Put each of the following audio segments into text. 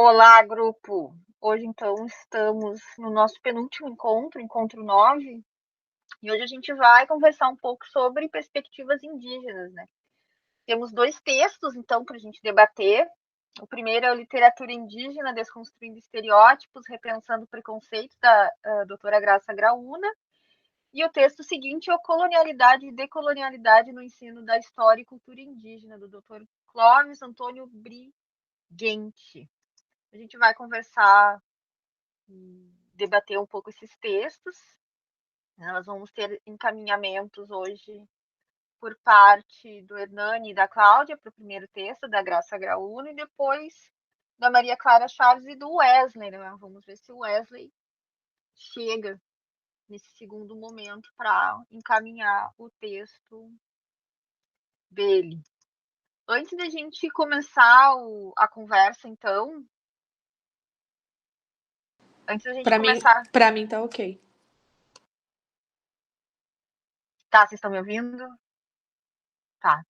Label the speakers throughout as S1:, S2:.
S1: Olá, grupo! Hoje, então, estamos no nosso penúltimo encontro, encontro 9, e hoje a gente vai conversar um pouco sobre perspectivas indígenas, né? Temos dois textos, então, para a gente debater. O primeiro é o Literatura Indígena, Desconstruindo Estereótipos, Repensando Preconceitos, da doutora Graça Graúna. E o texto seguinte é o Colonialidade e Decolonialidade no Ensino da História e Cultura Indígena, do doutor Clóvis Antônio Briguente. A gente vai conversar e debater um pouco esses textos. Nós vamos ter encaminhamentos hoje por parte do Hernani e da Cláudia para o primeiro texto, da Graça Graúna, e depois da Maria Clara Chaves e do Wesley. Né? Vamos ver se o Wesley chega nesse segundo momento para encaminhar o texto dele. Antes da gente começar a conversa, então, antes da gente
S2: Para mim,
S1: começar...
S2: para mim tá ok.
S1: Tá, vocês estão me ouvindo? Tá.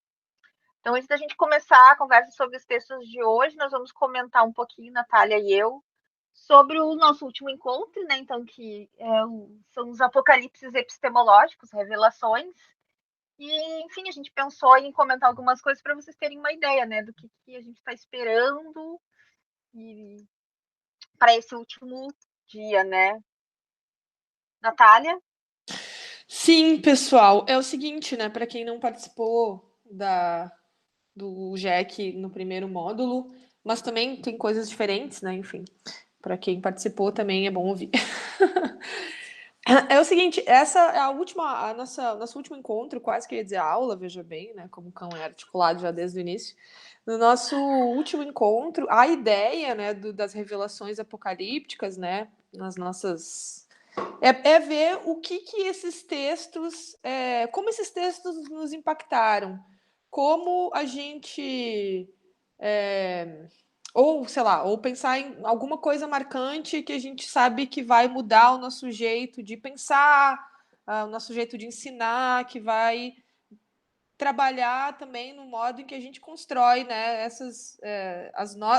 S1: Então, antes da gente começar a conversa sobre os textos de hoje, nós vamos comentar um pouquinho, Natália e eu, sobre o nosso último encontro, né? Então, que são os apocalipses epistemológicos, revelações. E, enfim, a gente pensou em comentar algumas coisas para vocês terem uma ideia, né, do que a gente está esperando para esse último dia, né? Natália?
S2: Sim, pessoal, é o seguinte, né? Para quem não participou do JEC no primeiro módulo, mas também tem coisas diferentes, né? Enfim, para quem participou também é bom ouvir. É o seguinte, essa é nosso último encontro, quase queria dizer aula, veja bem, né? Como o cão é articulado já desde o início. No nosso último encontro, a ideia, né, das revelações apocalípticas, né, nas nossas é ver o que esses textos, como esses textos nos impactaram, como a gente, ou sei lá, ou pensar em alguma coisa marcante que a gente sabe que vai mudar o nosso jeito de pensar, o nosso jeito de ensinar, que vai trabalhar também no modo em que a gente constrói, né,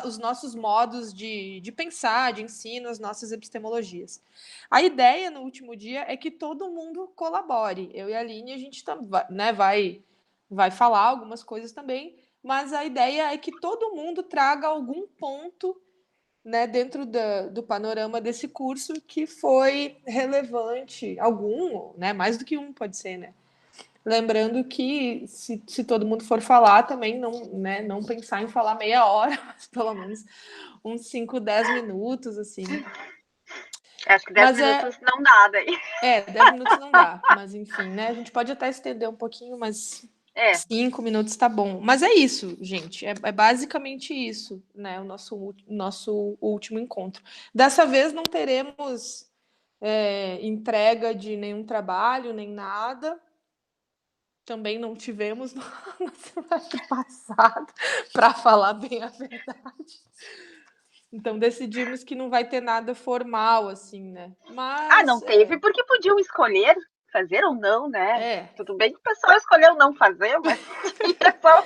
S2: os nossos modos de pensar, de ensino, as nossas epistemologias. A ideia no último dia é que todo mundo colabore. Eu e a Aline, a gente né, vai falar algumas coisas também, mas a ideia é que todo mundo traga algum ponto, né, dentro do panorama desse curso que foi relevante, algum, né, mais do que um pode ser, né? Lembrando que se todo mundo for falar, também não pensar em falar meia hora, mas pelo menos uns 5, 10 minutos, assim.
S1: Acho que 10
S2: Mas
S1: minutos não dá daí.
S2: 10 minutos não dá, mas enfim, né? A gente pode até estender um pouquinho, mas
S1: É.
S2: 5 minutos tá bom. Mas é isso, gente. É basicamente isso, né? O nosso último encontro. Dessa vez não teremos entrega de nenhum trabalho, nem nada. Também não tivemos no semestre passado, para falar bem a verdade. Então decidimos que não vai ter nada formal, assim, né?
S1: Ah, não
S2: Mas
S1: teve porque podiam escolher fazer ou não, né?
S2: é.
S1: Tudo bem que o pessoal escolheu não fazer, mas tinha só...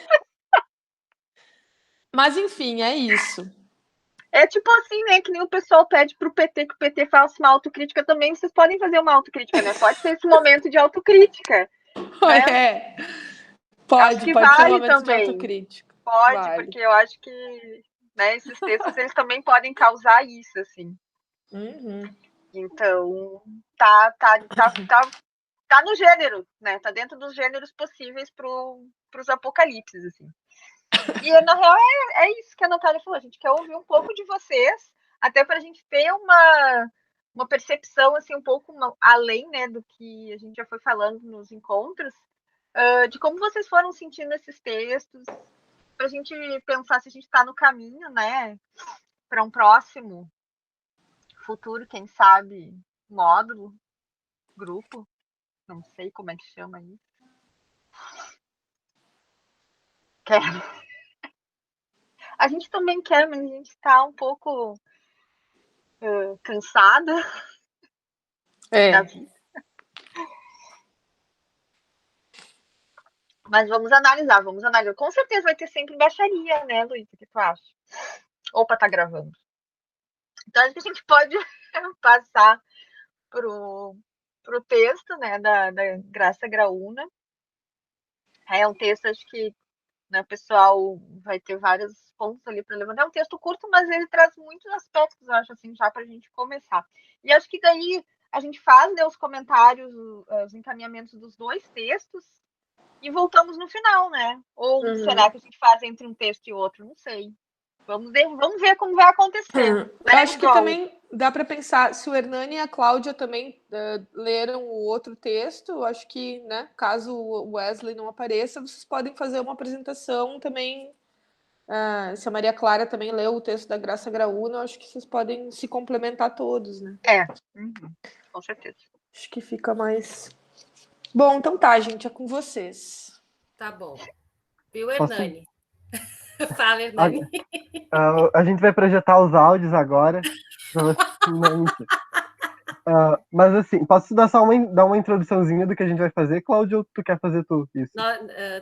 S2: Mas enfim, é isso.
S1: É tipo assim, né? Que nem o pessoal pede pro PT que o PT faça uma autocrítica também. Vocês podem fazer uma autocrítica, né? Pode ser esse momento de autocrítica, né?
S2: É.
S1: Acho que
S2: Pode ser um
S1: vale
S2: momento de
S1: também.
S2: autocrítica.
S1: Pode,
S2: Vale.
S1: porque eu acho que, né, esses textos eles também podem causar isso, assim.
S2: Uhum.
S1: Então, tá no gênero, né? Tá dentro dos gêneros possíveis pros apocalipses, assim. E, na real, é isso que a Natália falou. A gente quer ouvir um pouco de vocês, até para a gente ter uma percepção, assim, um pouco além, né, do que a gente já foi falando nos encontros, de como vocês foram sentindo esses textos, para a gente pensar se a gente está no caminho, né, para um próximo futuro, quem sabe, módulo, grupo, não sei como é que chama isso. Quero. A gente também quer, mas a gente está um pouco cansada da
S2: É.
S1: vida. Mas vamos analisar, vamos analisar. Com certeza vai ter sempre baixaria, né, Luísa? O que tu acha? Ou para estar gravando? Então, acho que a gente pode passar pro texto, né, da Graça Graúna. É um texto, acho que, né, o pessoal vai ter vários pontos ali para levantar. É um texto curto, mas ele traz muitos aspectos, eu acho, assim, já para a gente começar. E acho que daí a gente faz, né, os comentários, os encaminhamentos dos dois textos e voltamos no final, né? Ou será que a gente faz entre um texto e outro? Não sei. Vamos ver como vai acontecer.
S2: Eu
S1: Let's
S2: acho que
S1: go.
S2: também dá para pensar, se o Hernani e a Cláudia também leram o outro texto, eu acho que, né, caso o Wesley não apareça, vocês podem fazer uma apresentação também. Se a Maria Clara também leu o texto da Graça Graúna, eu acho que vocês podem se complementar todos, né?
S1: Com certeza.
S2: Acho que fica mais. Bom, então tá, gente, é com vocês.
S3: Tá bom. Viu,
S4: Posso...
S3: Hernani? Fala, Hernani.
S4: A gente vai projetar os áudios agora. Não, mentira. Mas assim, posso dar só dar uma introduçãozinha do que a gente vai fazer, Cláudio, ou tu quer fazer tu isso?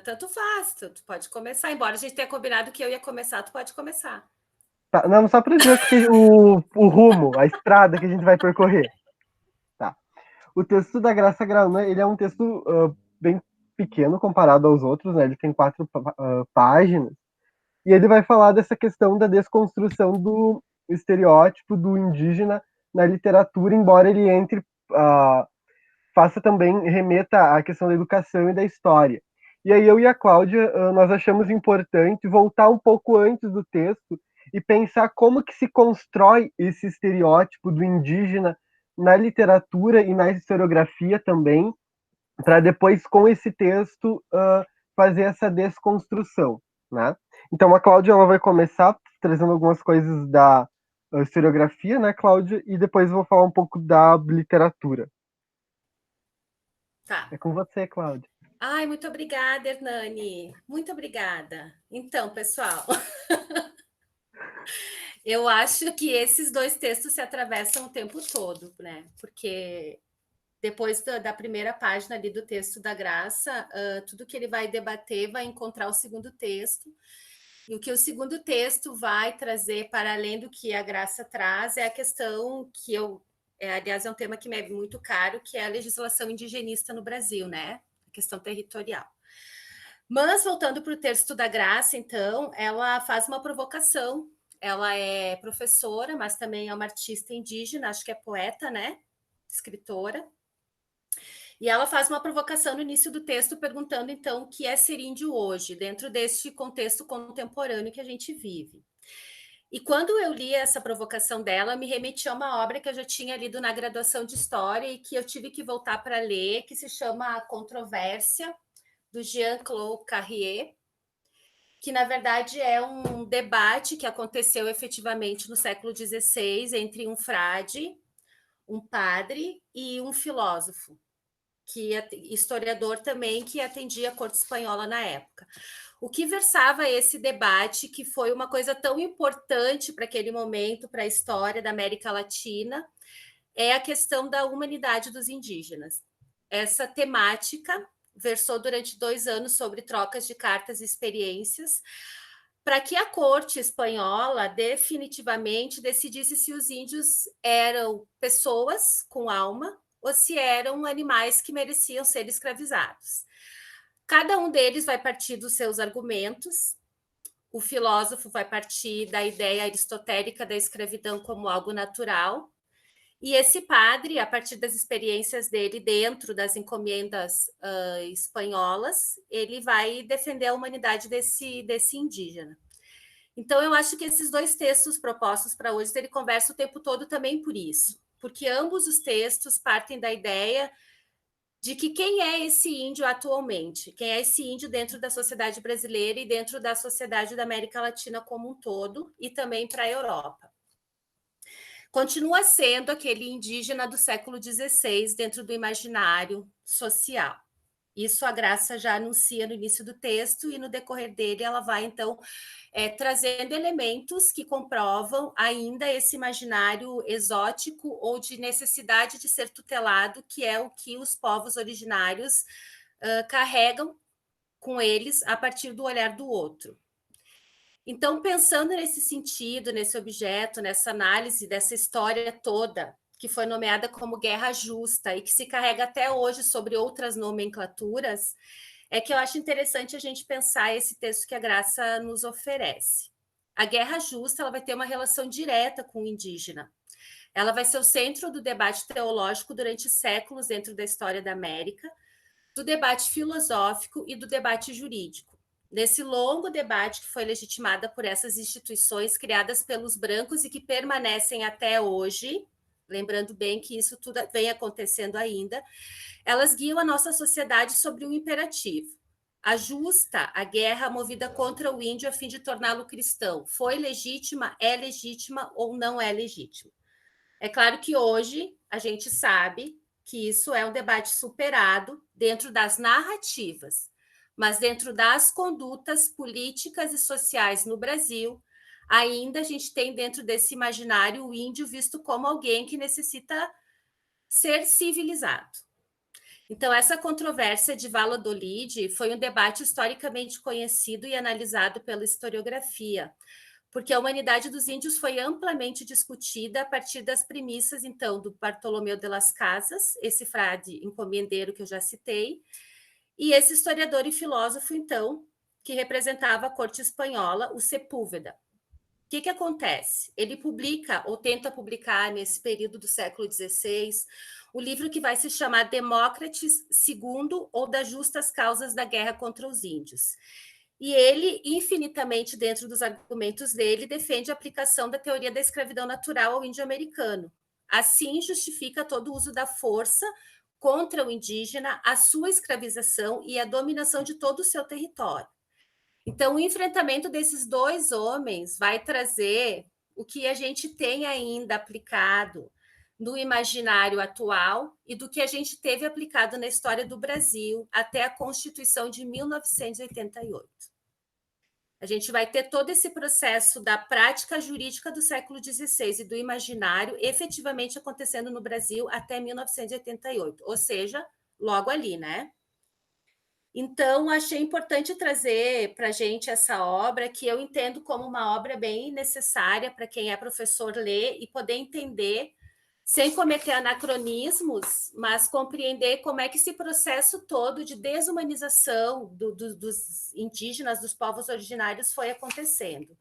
S3: Tanto faz, tu pode começar. Embora a gente tenha combinado que eu ia começar, tu pode começar.
S4: Tá, não, só para dizer o rumo, a estrada que a gente vai percorrer. Tá. O texto da Graça Graúna, ele é um texto bem pequeno comparado aos outros, né? Ele tem 4 páginas. E ele vai falar dessa questão da desconstrução do estereótipo do indígena na literatura, embora ele faça também, remeta à questão da educação e da história. E aí eu e a Cláudia, nós achamos importante voltar um pouco antes do texto e pensar como que se constrói esse estereótipo do indígena na literatura e na historiografia também, para depois, com esse texto, fazer essa desconstrução, né? Então, a Cláudia ela vai começar trazendo algumas coisas da historiografia, né, Cláudia? E depois eu vou falar um pouco da literatura.
S3: Tá.
S4: É com você, Cláudia.
S3: Ai, muito obrigada, Hernani. Muito obrigada. Então, pessoal, eu acho que esses dois textos se atravessam o tempo todo, né? Porque depois da primeira página ali do texto da Graça, tudo que ele vai debater vai encontrar o segundo texto. E o que o segundo texto vai trazer, para além do que a Graça traz, é a questão que aliás, é um tema que me é muito caro, que é a legislação indigenista no Brasil, né? A questão territorial. Mas, voltando para o texto da Graça, então, ela faz uma provocação. Ela é professora, mas também é uma artista indígena, acho que é poeta, né? Escritora. E ela faz uma provocação no início do texto, perguntando, então, o que é ser índio hoje, dentro deste contexto contemporâneo que a gente vive. E quando eu li essa provocação dela, me remetia a uma obra que eu já tinha lido na graduação de História e que eu tive que voltar para ler, que se chama A Controvérsia, do Jean-Claude Carrier, que, na verdade, é um debate que aconteceu efetivamente no século XVI entre um frade, um padre e um filósofo, historiador também, que atendia a corte espanhola na época. O que versava esse debate, que foi uma coisa tão importante para aquele momento, para a história da América Latina, é a questão da humanidade dos indígenas. Essa temática versou durante 2 anos sobre trocas de cartas e experiências, para que a corte espanhola definitivamente decidisse se os índios eram pessoas com alma ou se eram animais que mereciam ser escravizados. Cada um deles vai partir dos seus argumentos. O filósofo vai partir da ideia aristotélica da escravidão como algo natural. E esse padre, a partir das experiências dele dentro das encomendas espanholas, ele vai defender a humanidade desse indígena. Então, eu acho que esses dois textos propostos para hoje, ele conversa o tempo todo também por isso, porque ambos os textos partem da ideia de que quem é esse índio atualmente, quem é esse índio dentro da sociedade brasileira e dentro da sociedade da América Latina como um todo, e também para a Europa. Continua sendo aquele indígena do século XVI dentro do imaginário social. Isso a Graça já anuncia no início do texto, e no decorrer dele ela vai, então, trazendo elementos que comprovam ainda esse imaginário exótico ou de necessidade de ser tutelado, que é o que os povos originários carregam com eles a partir do olhar do outro. Então, pensando nesse sentido, nesse objeto, nessa análise dessa história toda, que foi nomeada como Guerra Justa e que se carrega até hoje sobre outras nomenclaturas, é que eu acho interessante a gente pensar esse texto que a Graça nos oferece. A Guerra Justa ela vai ter uma relação direta com o indígena. Ela vai ser o centro do debate teológico durante séculos dentro da história da América, do debate filosófico e do debate jurídico. Nesse longo debate que foi legitimada por essas instituições criadas pelos brancos e que permanecem até hoje, lembrando bem que isso tudo vem acontecendo ainda, elas guiam a nossa sociedade sobre um imperativo. A justa, a guerra movida contra o índio a fim de torná-lo cristão, foi legítima, é legítima ou não é legítima? É claro que hoje a gente sabe que isso é um debate superado dentro das narrativas, mas dentro das condutas políticas e sociais no Brasil, ainda a gente tem dentro desse imaginário o índio visto como alguém que necessita ser civilizado. Então, essa controvérsia de Valladolid foi um debate historicamente conhecido e analisado pela historiografia, porque a humanidade dos índios foi amplamente discutida a partir das premissas, então, do Bartolomeu de las Casas, esse frade encomendeiro que eu já citei, e esse historiador e filósofo, então, que representava a corte espanhola, o Sepúlveda. O que acontece? Ele publica, ou tenta publicar, nesse período do século XVI, o livro que vai se chamar Demócrates II, ou das Justas Causas da Guerra contra os Índios. E ele, infinitamente dentro dos argumentos dele, defende a aplicação da teoria da escravidão natural ao índio americano. Assim, justifica todo o uso da força contra o indígena, a sua escravização e a dominação de todo o seu território. Então, o enfrentamento desses dois homens vai trazer o que a gente tem ainda aplicado no imaginário atual e do que a gente teve aplicado na história do Brasil até a Constituição de 1988. A gente vai ter todo esse processo da prática jurídica do século XVI e do imaginário efetivamente acontecendo no Brasil até 1988, ou seja, logo ali, né? Então, achei importante trazer para a gente essa obra, que eu entendo como uma obra bem necessária para quem é professor ler e poder entender, sem cometer anacronismos, mas compreender como é que esse processo todo de desumanização dos indígenas, dos povos originários, foi acontecendo.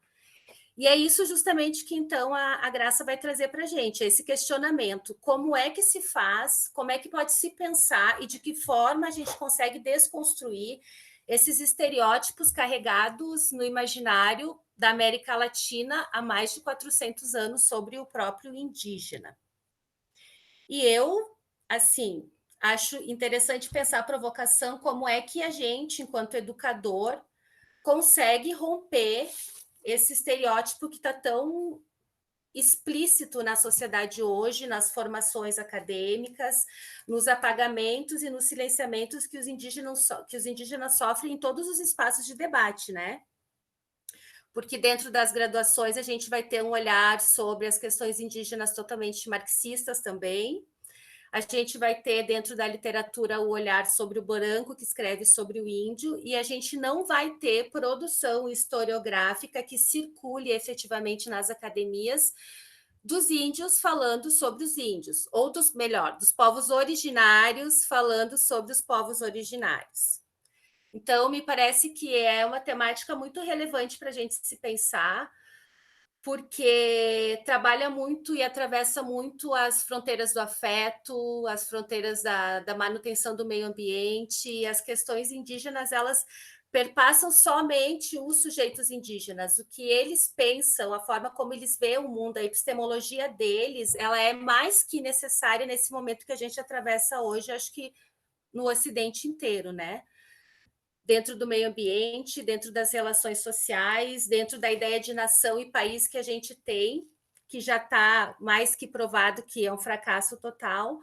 S3: E é isso justamente que, então, a Graça vai trazer para a gente, esse questionamento. Como é que se faz, como é que pode se pensar e de que forma a gente consegue desconstruir esses estereótipos carregados no imaginário da América Latina há mais de 400 anos sobre o próprio indígena. E eu, assim, acho interessante pensar a provocação, como é que a gente, enquanto educador, consegue romper esse estereótipo que está tão explícito na sociedade hoje, nas formações acadêmicas, nos apagamentos e nos silenciamentos que os indígenas sofrem em todos os espaços de debate, né? Porque dentro das graduações a gente vai ter um olhar sobre as questões indígenas totalmente marxistas também. A gente vai ter dentro da literatura o olhar sobre o branco, que escreve sobre o índio, e a gente não vai ter produção historiográfica que circule efetivamente nas academias dos índios falando sobre os índios, ou dos povos originários falando sobre os povos originários. Então, me parece que é uma temática muito relevante para a gente se pensar, porque trabalha muito e atravessa muito as fronteiras do afeto, as fronteiras da manutenção do meio ambiente, e as questões indígenas, elas perpassam somente os sujeitos indígenas, o que eles pensam, a forma como eles veem o mundo, a epistemologia deles, ela é mais que necessária nesse momento que a gente atravessa hoje, acho que no Ocidente inteiro, né? Dentro do meio ambiente, dentro das relações sociais, dentro da ideia de nação e país que a gente tem, que já está mais que provado que é um fracasso total.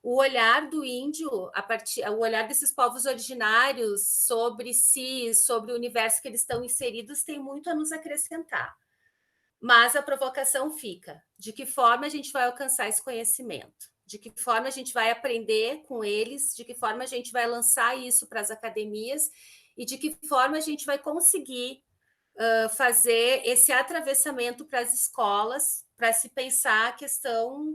S3: O olhar do índio, o olhar desses povos originários sobre si, sobre o universo que eles estão inseridos, tem muito a nos acrescentar. Mas a provocação fica: de que forma a gente vai alcançar esse conhecimento? De que forma a gente vai aprender com eles, de que forma a gente vai lançar isso para as academias e de que forma a gente vai conseguir fazer esse atravessamento para as escolas, para se pensar a questão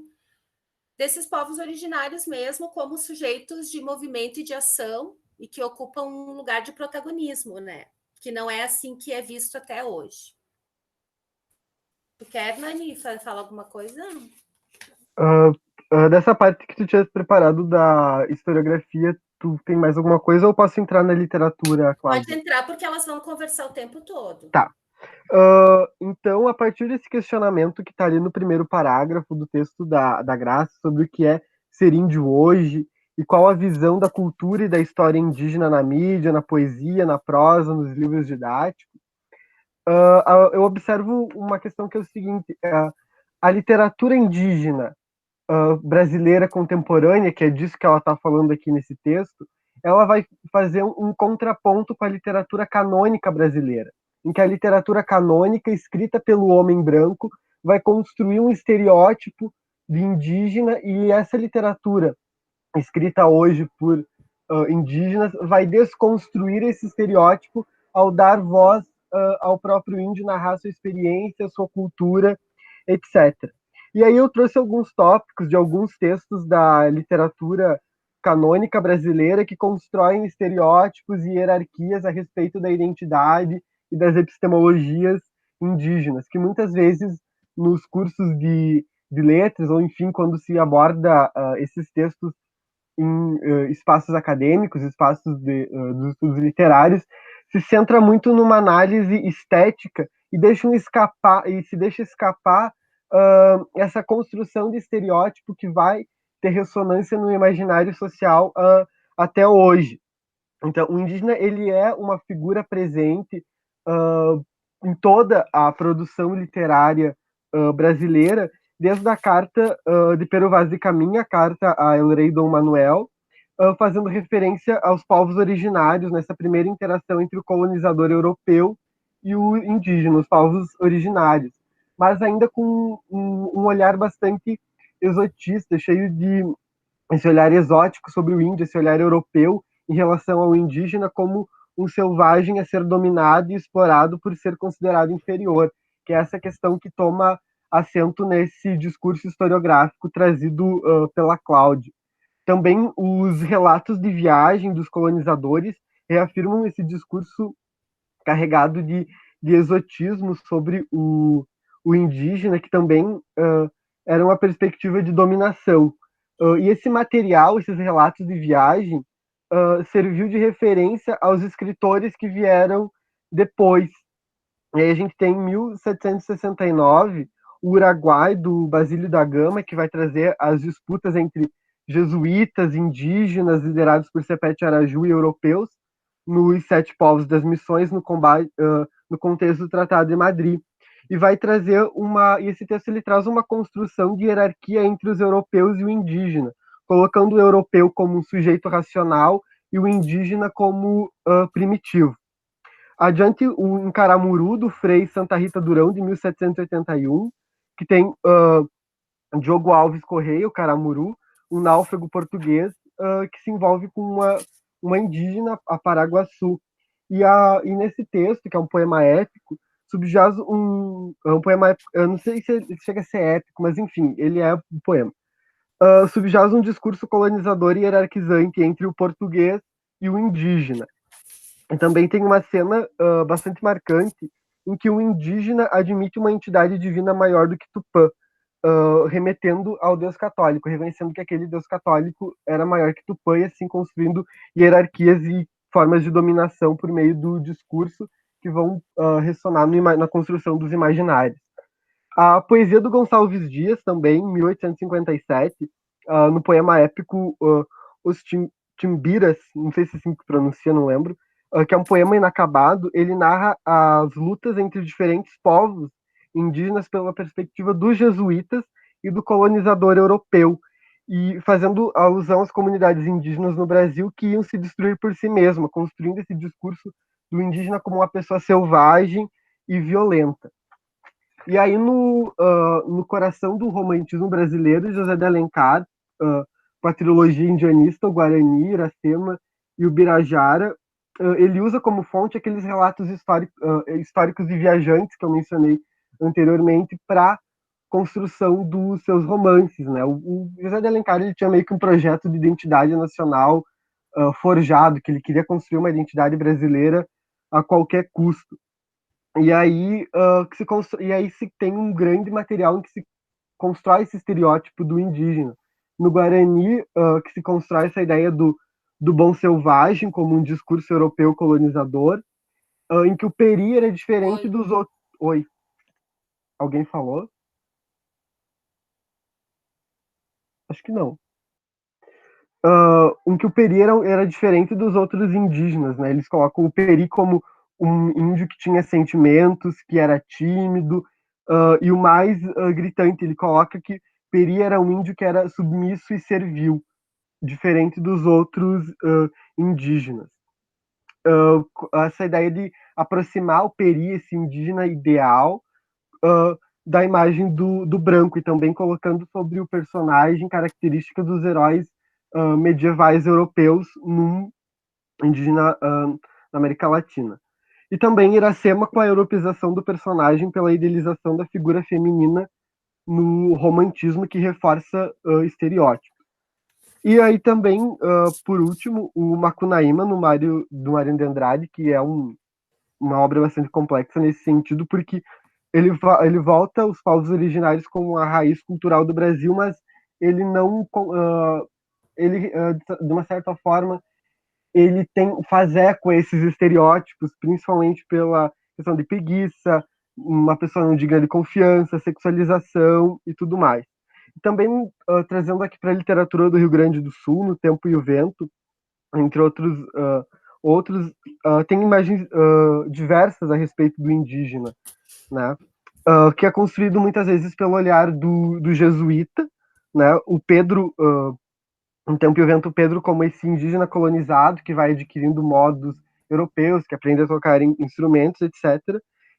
S3: desses povos originários mesmo como sujeitos de movimento e de ação e que ocupam um lugar de protagonismo, né? Que não é assim que é visto até hoje. Tu quer, Nani, falar alguma coisa?
S4: Dessa parte que tu tinha preparado da historiografia, tu tem mais alguma coisa ou posso entrar na literatura,
S3: Pode
S4: Cláudia?
S3: entrar, porque elas vão conversar o tempo todo.
S4: Tá. Então, a partir desse questionamento que está ali no primeiro parágrafo do texto da Graça sobre o que é ser índio hoje e qual a visão da cultura e da história indígena na mídia, na poesia, na prosa, nos livros didáticos, eu observo uma questão que é o seguinte: a literatura indígena brasileira contemporânea, que é disso que ela está falando aqui nesse texto, ela vai fazer um contraponto com a literatura canônica brasileira, em que a literatura canônica, escrita pelo homem branco, vai construir um estereótipo de indígena, e essa literatura, escrita hoje por indígenas, vai desconstruir esse estereótipo ao dar voz ao próprio índio, narrar sua experiência, sua cultura, etc. E aí eu trouxe alguns tópicos de alguns textos da literatura canônica brasileira que constroem estereótipos e hierarquias a respeito da identidade e das epistemologias indígenas, que muitas vezes nos cursos de letras, ou enfim, quando se aborda esses textos em espaços acadêmicos, espaços dos estudos literários, se centra muito numa análise estética e se deixa escapar essa construção de estereótipo que vai ter ressonância no imaginário social até hoje. Então, o indígena ele é uma figura presente em toda a produção literária brasileira, desde a carta de Pero Vaz de Caminha, a carta a El Rei Dom Manuel, fazendo referência aos povos originários nessa primeira interação entre o colonizador europeu e o indígena, os povos originários, mas ainda com um olhar bastante exotista, cheio de esse olhar exótico sobre o índio, esse olhar europeu em relação ao indígena como um selvagem a ser dominado e explorado por ser considerado inferior, que é essa questão que toma assento nesse discurso historiográfico trazido pela Cláudia. Também os relatos de viagem dos colonizadores reafirmam esse discurso carregado de exotismo sobre o indígena, que também era uma perspectiva de dominação. E esse material, esses relatos de viagem, serviu de referência aos escritores que vieram depois. E aí a gente tem em 1769 o Uruguai, do Basílio da Gama, que vai trazer as disputas entre jesuítas, indígenas, liderados por Sepete Araju e europeus, nos Sete Povos das Missões, no contexto do Tratado de Madrid. E vai trazer e esse texto ele traz uma construção de hierarquia entre os europeus e o indígena, colocando o europeu como um sujeito racional e o indígena como primitivo. Adiante, o Encaramuru, do Frei Santa Rita Durão, de 1781, que tem Diogo Alves Correia, o Caramuru, um náufrago português que se envolve com uma indígena, a Paraguaçu. E nesse texto, que é um poema épico, subjaz um poema épico, eu não sei se ele chega a ser épico, mas enfim, ele é um poema. Subjaz um discurso colonizador e hierarquizante entre o português e o indígena. E também tem uma cena bastante marcante em que o indígena admite uma entidade divina maior do que Tupã, remetendo ao Deus católico, reconhecendo que aquele Deus católico era maior que Tupã, e assim construindo hierarquias e formas de dominação por meio do discurso que vão ressonar na construção dos imaginários. A poesia do Gonçalves Dias, também, em 1857, no poema épico Os Timbiras, não sei se assim que pronuncia, não lembro, que é um poema inacabado, ele narra as lutas entre diferentes povos indígenas pela perspectiva dos jesuítas e do colonizador europeu, e fazendo alusão às comunidades indígenas no Brasil que iam se destruir por si mesmas, construindo esse discurso do indígena como uma pessoa selvagem e violenta. E aí, no coração do romantismo brasileiro, José de Alencar, com a trilogia indianista, o Guarani, Iracema e o Birajara, ele usa como fonte aqueles relatos históricos de viajantes que eu mencionei anteriormente para construção dos seus romances, né? O José de Alencar ele tinha meio que um projeto de identidade nacional forjado, que ele queria construir uma identidade brasileira a qualquer custo. E aí, e aí se tem um grande material em que se constrói esse estereótipo do indígena. No Guarani, que se constrói essa ideia do bom selvagem como um discurso europeu colonizador, em que o peri era diferente dos outros. Oi, alguém falou? Acho que não. Em que o peri era diferente dos outros indígenas, né? Eles colocam o peri como um índio que tinha sentimentos, que era tímido, e o mais gritante, ele coloca que peri era um índio que era submisso e servil, diferente dos outros indígenas. Essa ideia de aproximar o peri, esse indígena ideal, da imagem do branco, e também colocando sobre o personagem características dos heróis medievais europeus num indígena na América Latina. E também Iracema com a europeização do personagem pela idealização da figura feminina no romantismo que reforça estereótipos. E aí também, por último, o Macunaíma, do Mário de Andrade, que é uma obra bastante complexa nesse sentido, porque ele volta aos povos originários como a raiz cultural do Brasil, mas ele não, de uma certa forma, ele faz eco a esses estereótipos, principalmente pela questão de preguiça, uma pessoa não digna de confiança, sexualização e tudo mais. Também trazendo aqui para a literatura do Rio Grande do Sul, No Tempo e o Vento, entre outros, tem imagens diversas a respeito do indígena, né? Que é construído muitas vezes pelo olhar do jesuíta, né? O Pedro, No Tempo e o Vento, o Pedro como esse indígena colonizado que vai adquirindo modos europeus, que aprende a tocar instrumentos, etc.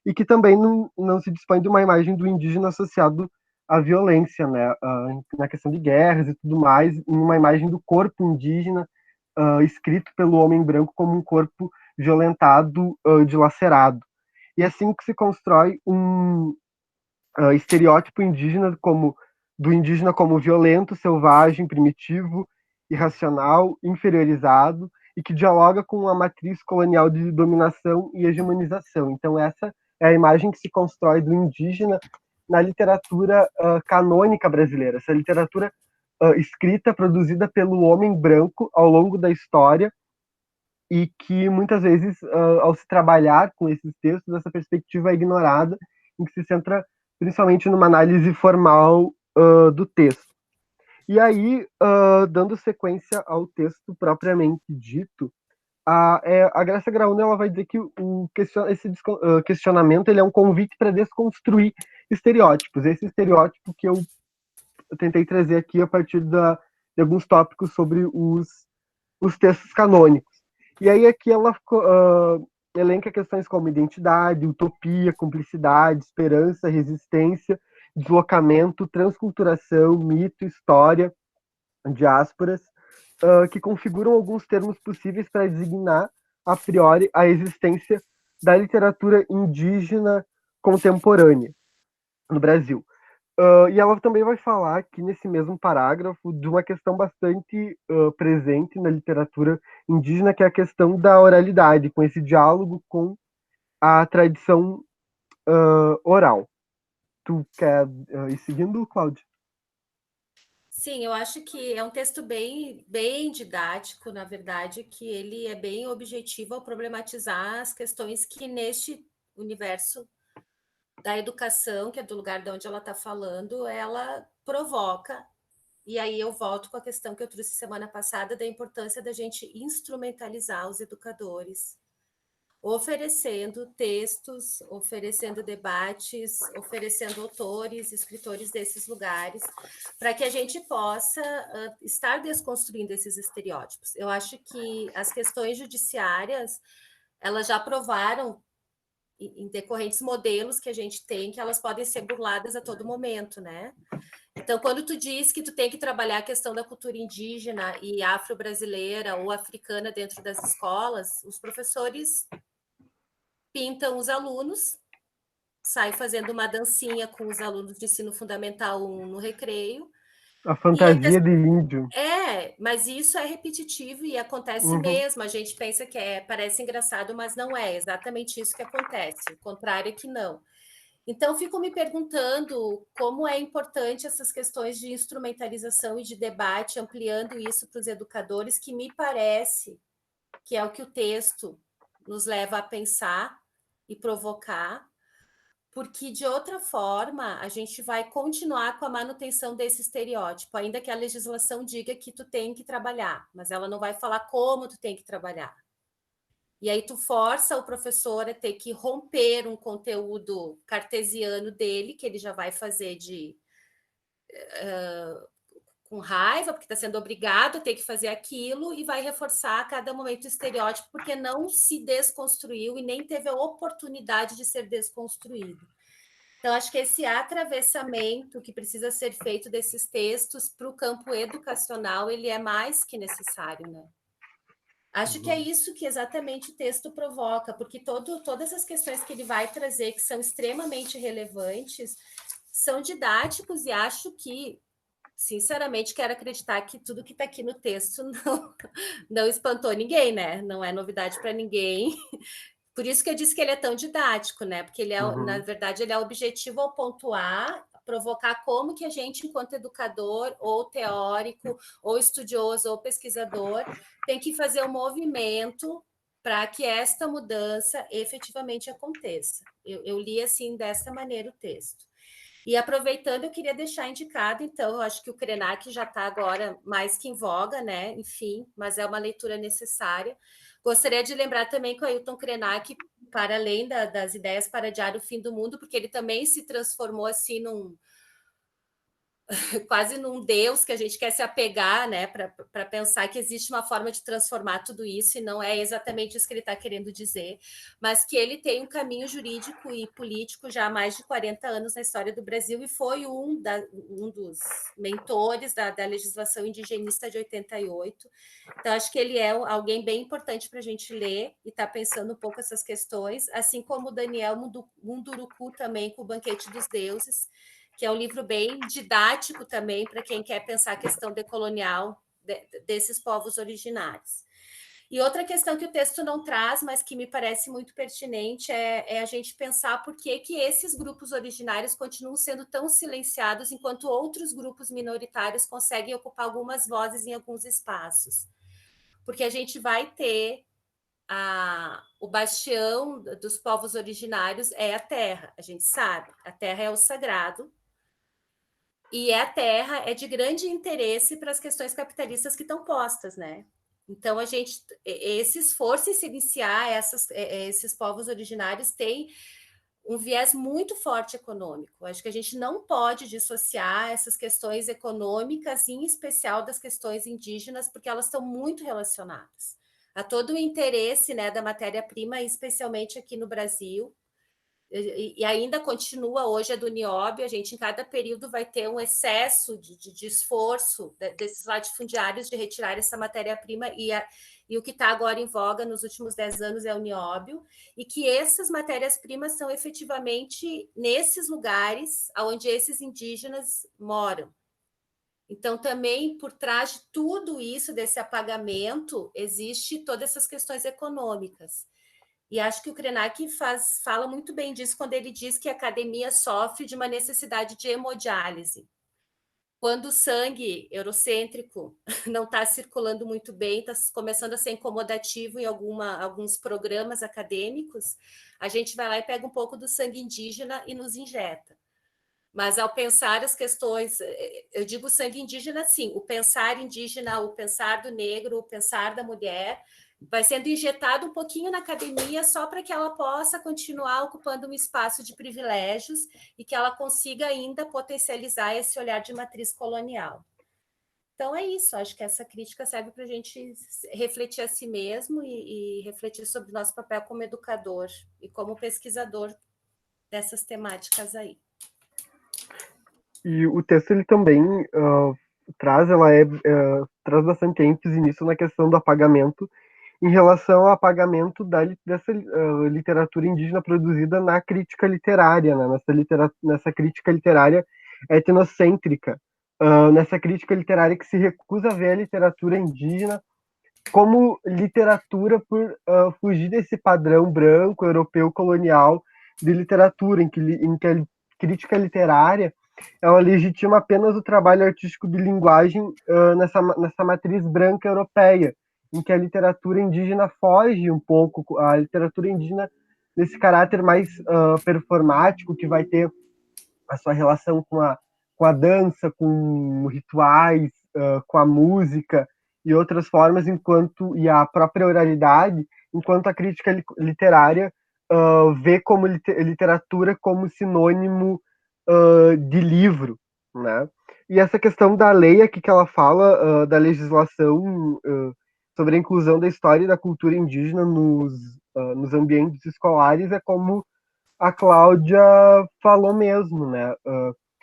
S4: E que também não se dispõe de uma imagem do indígena associado à violência, né? Na questão de guerras e tudo mais, em uma imagem do corpo indígena escrito pelo homem branco como um corpo violentado, dilacerado. E é assim que se constrói um estereótipo indígena do indígena como violento, selvagem, primitivo, irracional, inferiorizado e que dialoga com a matriz colonial de dominação e hegemonização. Então essa é a imagem que se constrói do indígena na literatura canônica brasileira, essa literatura escrita, produzida pelo homem branco ao longo da história e que muitas vezes, ao se trabalhar com esses textos, essa perspectiva é ignorada, em que se centra principalmente numa análise formal do texto. E aí, dando sequência ao texto propriamente dito, a Graça Graúna ela vai dizer que esse questionamento ele é um convite para desconstruir estereótipos. Esse estereótipo que eu tentei trazer aqui a partir de alguns tópicos sobre os textos canônicos. E aí aqui ela elenca questões como identidade, utopia, cumplicidade, esperança, resistência, deslocamento, transculturação, mito, história, diásporas, que configuram alguns termos possíveis para designar a priori a existência da literatura indígena contemporânea no Brasil. E ela também vai falar aqui nesse mesmo parágrafo de uma questão bastante presente na literatura indígena, que é a questão da oralidade, com esse diálogo com a tradição oral. Tu quer ir seguindo, Cláudia?
S3: Sim, eu acho que é um texto bem didático, na verdade, que ele é bem objetivo ao problematizar as questões que neste universo da educação, que é do lugar de onde ela está falando, ela provoca. E aí eu volto com a questão que eu trouxe semana passada da importância da gente instrumentalizar os educadores, oferecendo textos, oferecendo debates, oferecendo autores, escritores desses lugares, para que a gente possa estar desconstruindo esses estereótipos. Eu acho que as questões judiciárias, elas já provaram em decorrentes modelos que a gente tem, que elas podem ser burladas a todo momento, né? Então, quando tu diz que tu tem que trabalhar a questão da cultura indígena e afro-brasileira ou africana dentro das escolas, os professores pintam os alunos, saem fazendo uma dancinha com os alunos de ensino fundamental 1 no recreio.
S4: A fantasia de índio.
S3: Mas isso é repetitivo e acontece
S4: Uhum.
S3: mesmo. A gente pensa que parece engraçado, mas não é exatamente isso que acontece. O contrário é que não. Então, fico me perguntando como é importante essas questões de instrumentalização e de debate, ampliando isso para os educadores, que me parece que é o que o texto nos leva a pensar e provocar, porque, de outra forma, a gente vai continuar com a manutenção desse estereótipo, ainda que a legislação diga que tu tem que trabalhar, mas ela não vai falar como tu tem que trabalhar. E aí tu força o professor a ter que romper um conteúdo cartesiano dele, que ele já vai fazer com raiva, porque está sendo obrigado a ter que fazer aquilo, e vai reforçar a cada momento o estereótipo, porque não se desconstruiu e nem teve a oportunidade de ser desconstruído. Então, acho que esse atravessamento que precisa ser feito desses textos para o campo educacional, ele é mais que necessário, né? Acho que é isso que exatamente o texto provoca, porque todas as questões que ele vai trazer, que são extremamente relevantes, são didáticos, e acho que, sinceramente, quero acreditar que tudo que está aqui no texto não espantou ninguém, né? Não é novidade para ninguém. Por isso que eu disse que ele é tão didático, né? Porque ele é, na verdade, ele é objetivo ao pontuar, provocar como que a gente, enquanto educador, ou teórico, ou estudioso, ou pesquisador, tem que fazer um movimento para que esta mudança efetivamente aconteça. Eu li assim dessa maneira o texto. E aproveitando, eu queria deixar indicado, então, eu acho que o Krenak já está agora mais que em voga, né? Enfim, mas é uma leitura necessária. Gostaria de lembrar também que o Ailton Krenak, para além das ideias para adiar o fim do mundo, porque ele também se transformou assim quase num Deus que a gente quer se apegar, né, para pensar que existe uma forma de transformar tudo isso, e não é exatamente isso que ele está querendo dizer, mas que ele tem um caminho jurídico e político já há mais de 40 anos na história do Brasil, e foi um dos mentores da legislação indigenista de 88. Então, acho que ele é alguém bem importante para a gente ler e estar pensando um pouco essas questões, assim como o Daniel Munduruku também, com o Banquete dos Deuses, que é um livro bem didático também para quem quer pensar a questão decolonial desses povos originários. E outra questão que o texto não traz, mas que me parece muito pertinente, é a gente pensar por que esses grupos originários continuam sendo tão silenciados, enquanto outros grupos minoritários conseguem ocupar algumas vozes em alguns espaços. Porque a gente vai ter o bastião dos povos originários é a terra, a gente sabe, a terra é o sagrado, e a terra é de grande interesse para as questões capitalistas que estão postas, né? Então, esse esforço em silenciar esses povos originários tem um viés muito forte econômico. Acho que a gente não pode dissociar essas questões econômicas, em especial das questões indígenas, porque elas estão muito relacionadas. Há todo o interesse, né, da matéria-prima, especialmente aqui no Brasil, e ainda continua hoje a do nióbio. A gente, em cada período, vai ter um excesso de esforço desses latifundiários de retirar essa matéria-prima, e o que está agora em voga nos últimos 10 anos é o nióbio, e que essas matérias-primas são efetivamente nesses lugares onde esses indígenas moram. Então, também, por trás de tudo isso, desse apagamento, existe todas essas questões econômicas. E acho que o Krenak fala muito bem disso quando ele diz que a academia sofre de uma necessidade de hemodiálise. Quando o sangue eurocêntrico não está circulando muito bem, está começando a ser incomodativo em alguns programas acadêmicos, a gente vai lá e pega um pouco do sangue indígena e nos injeta. Mas ao pensar as questões, eu digo sangue indígena, sim, o pensar indígena, o pensar do negro, o pensar da mulher, vai sendo injetado um pouquinho na academia só para que ela possa continuar ocupando um espaço de privilégios e que ela consiga ainda potencializar esse olhar de matriz colonial. Então é isso, acho que essa crítica serve para a gente refletir a si mesmo e refletir sobre o nosso papel como educador e como pesquisador dessas temáticas aí.
S4: E o texto ele também traz bastante ênfase nisso na questão do apagamento, em relação ao apagamento dessa literatura indígena produzida na crítica literária, né? Nessa crítica literária etnocêntrica, nessa crítica literária que se recusa a ver a literatura indígena como literatura por fugir desse padrão branco, europeu, colonial de literatura, em que a crítica literária ela legitima apenas o trabalho artístico de linguagem nessa matriz branca europeia, em que a literatura indígena foge um pouco, a literatura indígena nesse caráter mais performático, que vai ter a sua relação com a dança, com rituais, com a música e outras formas, e a própria oralidade, enquanto a crítica literária vê como literatura como sinônimo de livro, né? E essa questão da lei aqui que ela fala, da legislação sobre a inclusão da história e da cultura indígena nos ambientes escolares, é como a Cláudia falou mesmo, né?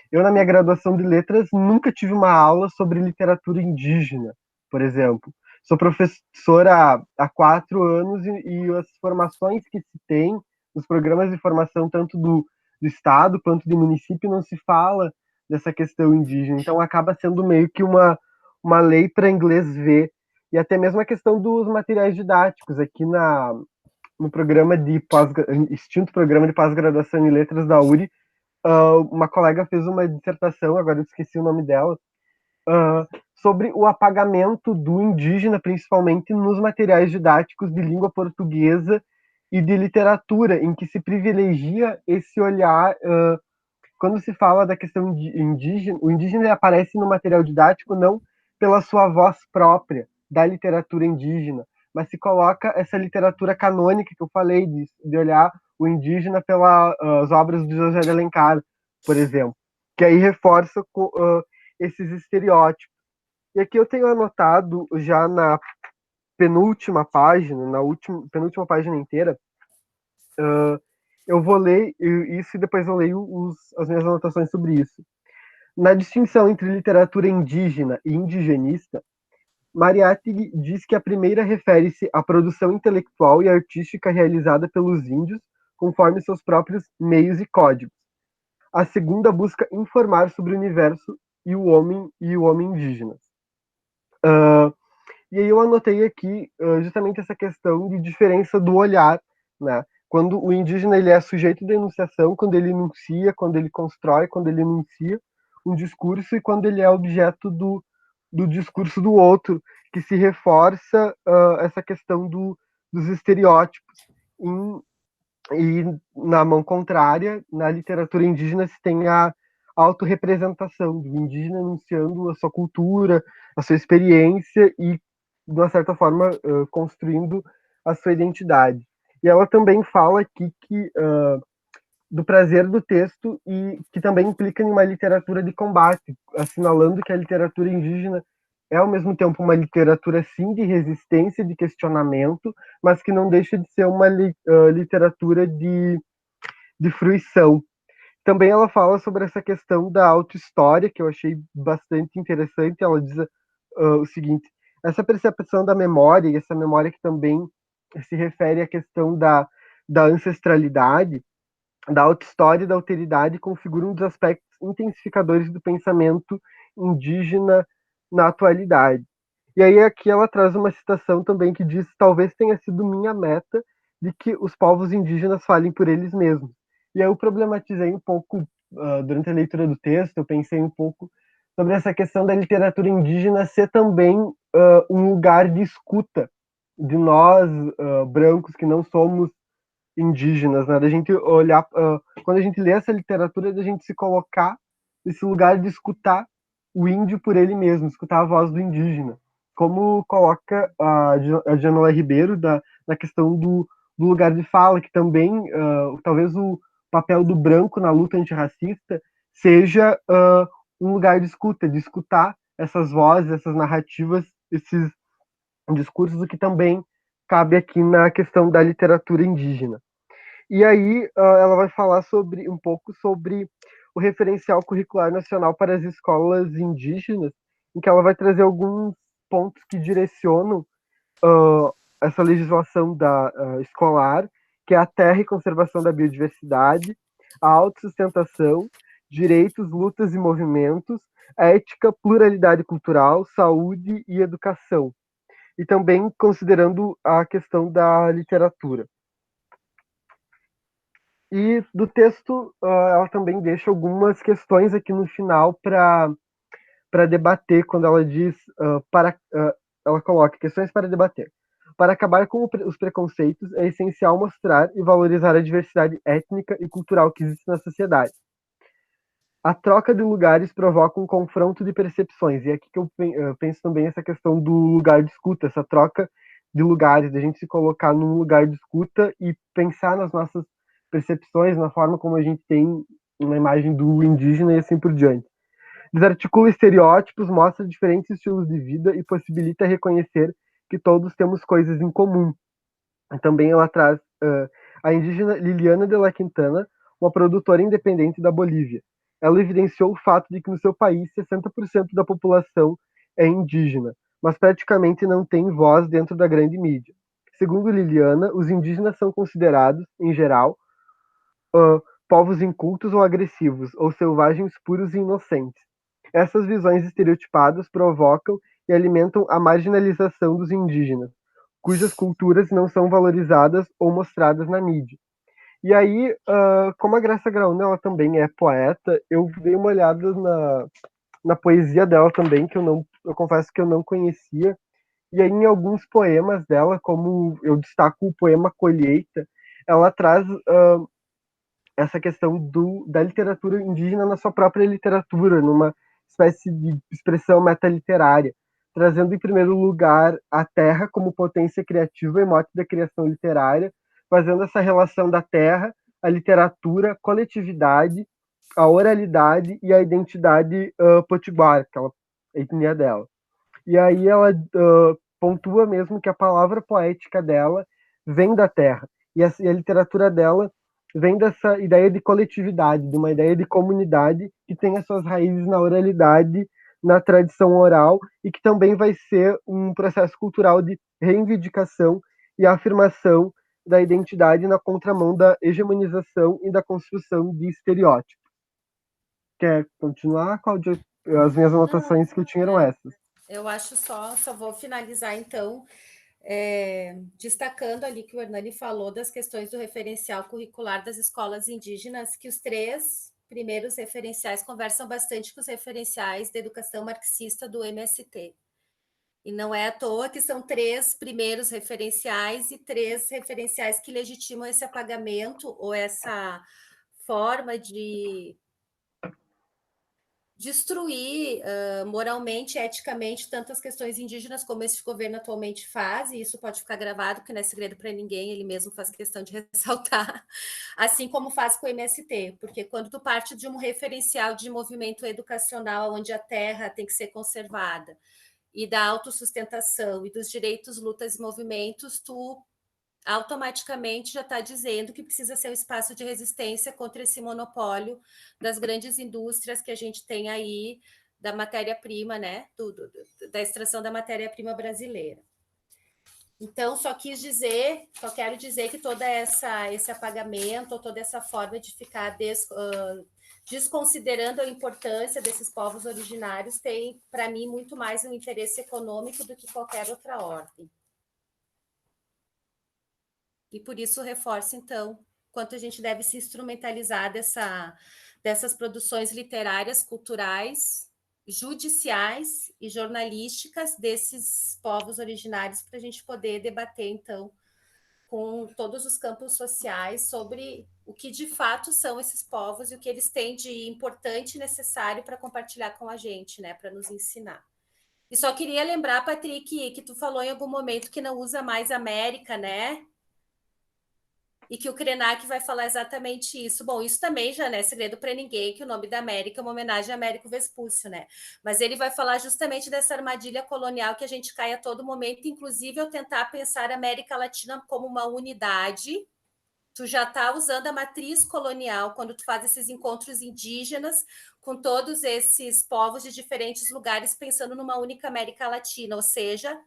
S4: Eu, na minha graduação de letras, nunca tive uma aula sobre literatura indígena, por exemplo. Sou professora há 4 anos e as formações que se tem, os programas de formação, tanto do Estado quanto do município, não se fala dessa questão indígena. Então, acaba sendo meio que uma lei para inglês ver. E até mesmo a questão dos materiais didáticos. Aqui no programa extinto programa de pós-graduação em letras da URI, uma colega fez uma dissertação, agora eu esqueci o nome dela, sobre o apagamento do indígena, principalmente nos materiais didáticos de língua portuguesa e de literatura, em que se privilegia esse olhar. Quando se fala da questão indígena, o indígena aparece no material didático não pela sua voz própria da literatura indígena, mas se coloca essa literatura canônica que eu falei, de olhar o indígena pelas obras de José de Alencar, por exemplo, que aí reforça esses estereótipos. E aqui eu tenho anotado já na penúltima página, penúltima página inteira, eu vou ler isso e depois eu leio as minhas anotações sobre isso. Na distinção entre literatura indígena e indigenista, Mariátegui diz que a primeira refere-se à produção intelectual e artística realizada pelos índios, conforme seus próprios meios e códigos. A segunda busca informar sobre o universo e o homem indígenas. E aí eu anotei aqui justamente essa questão de diferença do olhar, né? Quando o indígena ele é sujeito de enunciação, quando ele enuncia, quando ele constrói, quando ele enuncia um discurso, e quando ele é objeto do discurso do outro, que se reforça essa questão dos estereótipos. E na mão contrária, na literatura indígena, se tem a autorrepresentação do indígena enunciando a sua cultura, a sua experiência e, de uma certa forma, construindo a sua identidade. E ela também fala aqui do prazer do texto e que também implica em uma literatura de combate, assinalando que a literatura indígena é ao mesmo tempo uma literatura sim de resistência, de questionamento, mas que não deixa de ser uma literatura de fruição. Também ela fala sobre essa questão da autohistória, que eu achei bastante interessante. Ela diz o seguinte: essa percepção da memória, e essa memória que também se refere à questão da ancestralidade, da autohistória e da alteridade, configuram um dos aspectos intensificadores do pensamento indígena na atualidade. E aí aqui ela traz uma citação também que diz: talvez tenha sido minha meta de que os povos indígenas falem por eles mesmos. E aí eu problematizei um pouco durante a leitura do texto, eu pensei um pouco sobre essa questão da literatura indígena ser também um lugar de escuta de nós, brancos, que não somos indígenas, né? Da gente olhar, quando a gente lê essa literatura, da gente se colocar nesse lugar de escutar o índio por ele mesmo, escutar a voz do indígena. Como coloca a Jamila Ribeiro na questão do lugar de fala, que também, talvez o papel do branco na luta antirracista seja um lugar de escutar essas vozes, essas narrativas, esses discursos, o que também cabe aqui na questão da literatura indígena. E aí ela vai falar um pouco sobre o referencial curricular nacional para as escolas indígenas, em que ela vai trazer alguns pontos que direcionam essa legislação escolar, que é a terra e conservação da biodiversidade, a autossustentação, direitos, lutas e movimentos, ética, pluralidade cultural, saúde e educação. E também considerando a questão da literatura. E do texto, ela também deixa algumas questões aqui no final para debater, quando ela diz, ela coloca questões para debater. Para acabar com os preconceitos, é essencial mostrar e valorizar a diversidade étnica e cultural que existe na sociedade. A troca de lugares provoca um confronto de percepções, e é aqui que eu penso também essa questão do lugar de escuta, essa troca de lugares, de a gente se colocar num lugar de escuta e pensar nas nossas percepções, na forma como a gente tem uma imagem do indígena e assim por diante. Desarticula estereótipos, mostra diferentes estilos de vida e possibilita reconhecer que todos temos coisas em comum. E também ela traz a indígena Liliana de la Quintana, uma produtora independente da Bolívia. Ela evidenciou o fato de que no seu país 60% da população é indígena, mas praticamente não tem voz dentro da grande mídia. Segundo Liliana, os indígenas são considerados, em geral, povos incultos ou agressivos, ou selvagens puros e inocentes. Essas visões estereotipadas provocam e alimentam a marginalização dos indígenas, cujas culturas não são valorizadas ou mostradas na mídia. E aí, como a Graça Graúna ela também é poeta, eu dei uma olhada na poesia dela também, que eu confesso que eu não conhecia. E aí, em alguns poemas dela, como eu destaco o poema Colheita, ela traz essa questão da literatura indígena na sua própria literatura, numa espécie de expressão metaliterária, trazendo em primeiro lugar a terra como potência criativa e mote da criação literária, fazendo essa relação da terra, a literatura, a coletividade, a oralidade e a identidade potiguar, aquela etnia dela. E aí ela pontua mesmo que a palavra poética dela vem da terra, e a literatura dela vem dessa ideia de coletividade, de uma ideia de comunidade que tem as suas raízes na oralidade, na tradição oral, e que também vai ser um processo cultural de reivindicação e afirmação da identidade na contramão da hegemonização e da construção de estereótipos. Quer continuar, Cláudia? As minhas anotações que eu tinha eram essas.
S3: Eu acho só vou finalizar então, destacando ali que o Hernani falou das questões do referencial curricular das escolas indígenas, que os 3 primeiros referenciais conversam bastante com os referenciais da educação marxista do MST. E não é à toa que são 3 primeiros referenciais e 3 referenciais que legitimam esse apagamento ou essa forma de destruir moralmente, eticamente, tantas questões indígenas como esse governo atualmente faz, e isso pode ficar gravado, porque não é segredo para ninguém, ele mesmo faz questão de ressaltar, assim como faz com o MST, porque quando tu parte de um referencial de movimento educacional onde a terra tem que ser conservada, e da autossustentação e dos direitos, lutas e movimentos, tu automaticamente já está dizendo que precisa ser um espaço de resistência contra esse monopólio das grandes indústrias que a gente tem aí da matéria-prima, né? Da extração da matéria-prima brasileira. Então, só quero dizer que todo esse apagamento, toda essa forma de ficar desconsiderando a importância desses povos originários tem, para mim, muito mais um interesse econômico do que qualquer outra ordem. E por isso reforça, então, quanto a gente deve se instrumentalizar dessas produções literárias, culturais, judiciais e jornalísticas desses povos originários para a gente poder debater, então, com todos os campos sociais sobre o que de fato são esses povos e o que eles têm de importante e necessário para compartilhar com a gente, né, para nos ensinar. E só queria lembrar, Patrick, que tu falou em algum momento que não usa mais América, né? E que o Krenak vai falar exatamente isso. Bom, isso também já não é segredo para ninguém, que o nome da América é uma homenagem a Américo Vespúcio, né? Mas ele vai falar justamente dessa armadilha colonial que a gente cai a todo momento, inclusive ao tentar pensar a América Latina como uma unidade, tu já está usando a matriz colonial quando tu faz esses encontros indígenas com todos esses povos de diferentes lugares pensando numa única América Latina, ou seja,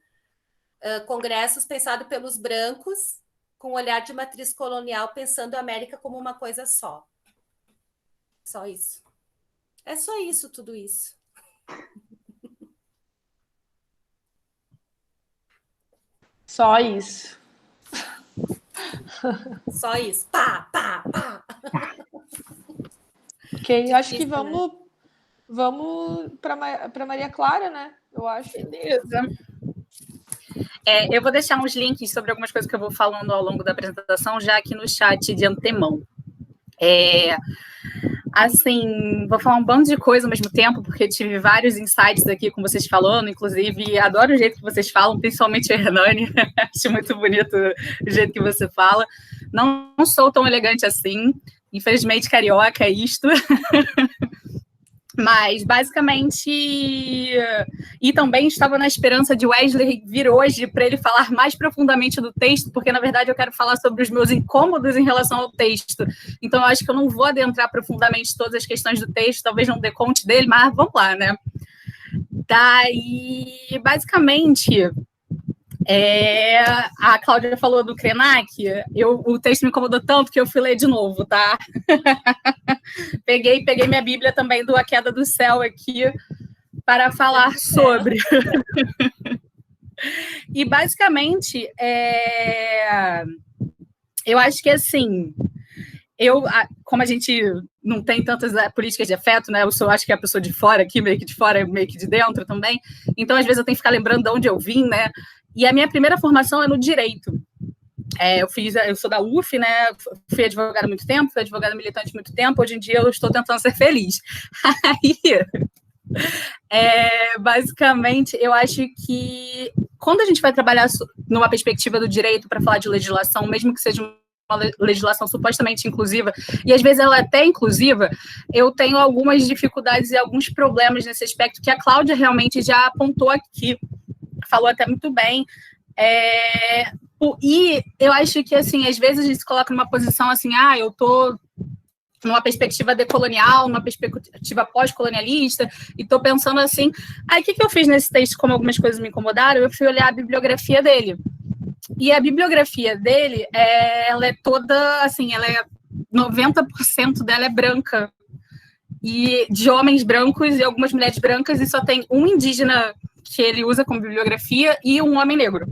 S3: congressos pensados pelos brancos com olhar de matriz colonial pensando a América como uma coisa só. Só isso. É só isso, tudo isso.
S2: Só isso.
S3: Só isso. Pá, pá, pá.
S2: Ok, acho que vamos para Maria Clara, né? Eu acho.
S5: Beleza. Eu vou deixar uns links sobre algumas coisas que eu vou falando ao longo da apresentação, já aqui no chat de antemão. Assim, vou falar um bando de coisa ao mesmo tempo, porque tive vários insights aqui com vocês falando, inclusive adoro o jeito que vocês falam, principalmente a Hernani, acho muito bonito o jeito que você fala. Não sou tão elegante assim, infelizmente carioca é isto. Mas, basicamente, e também estava na esperança de Wesley vir hoje para ele falar mais profundamente do texto, porque, na verdade, eu quero falar sobre os meus incômodos em relação ao texto. Então, eu acho que eu não vou adentrar profundamente todas as questões do texto, talvez não dê conta dele, mas vamos lá, né? Daí, basicamente... a Cláudia falou do Krenak, o texto me incomodou tanto que eu fui ler de novo, tá? peguei minha Bíblia também do A Queda do Céu aqui para falar sobre. E, basicamente, eu acho que, assim, como a gente não tem tantas políticas de afeto, né? Eu acho que é a pessoa de fora aqui, meio que de fora, meio que de dentro também. Então, às vezes, eu tenho que ficar lembrando de onde eu vim, né? E a minha primeira formação é no direito. Eu sou da UF, né? Fui advogada há muito tempo, fui advogada militante há muito tempo. Hoje em dia eu estou tentando ser feliz. Aí, basicamente, eu acho que quando a gente vai trabalhar numa perspectiva do direito para falar de legislação, mesmo que seja uma legislação supostamente inclusiva, e às vezes ela é até inclusiva, eu tenho algumas dificuldades e alguns problemas nesse aspecto que a Cláudia realmente já apontou aqui. Falou até muito bem, e eu acho que, assim, às vezes a gente se coloca numa posição assim, eu tô numa perspectiva decolonial, numa perspectiva pós-colonialista, e tô pensando assim, o que eu fiz nesse texto, como algumas coisas me incomodaram, eu fui olhar a bibliografia dele, e a bibliografia dele, ela é toda, assim, 90% dela é branca, e de homens brancos e algumas mulheres brancas, e só tem um indígena que ele usa como bibliografia e um homem negro.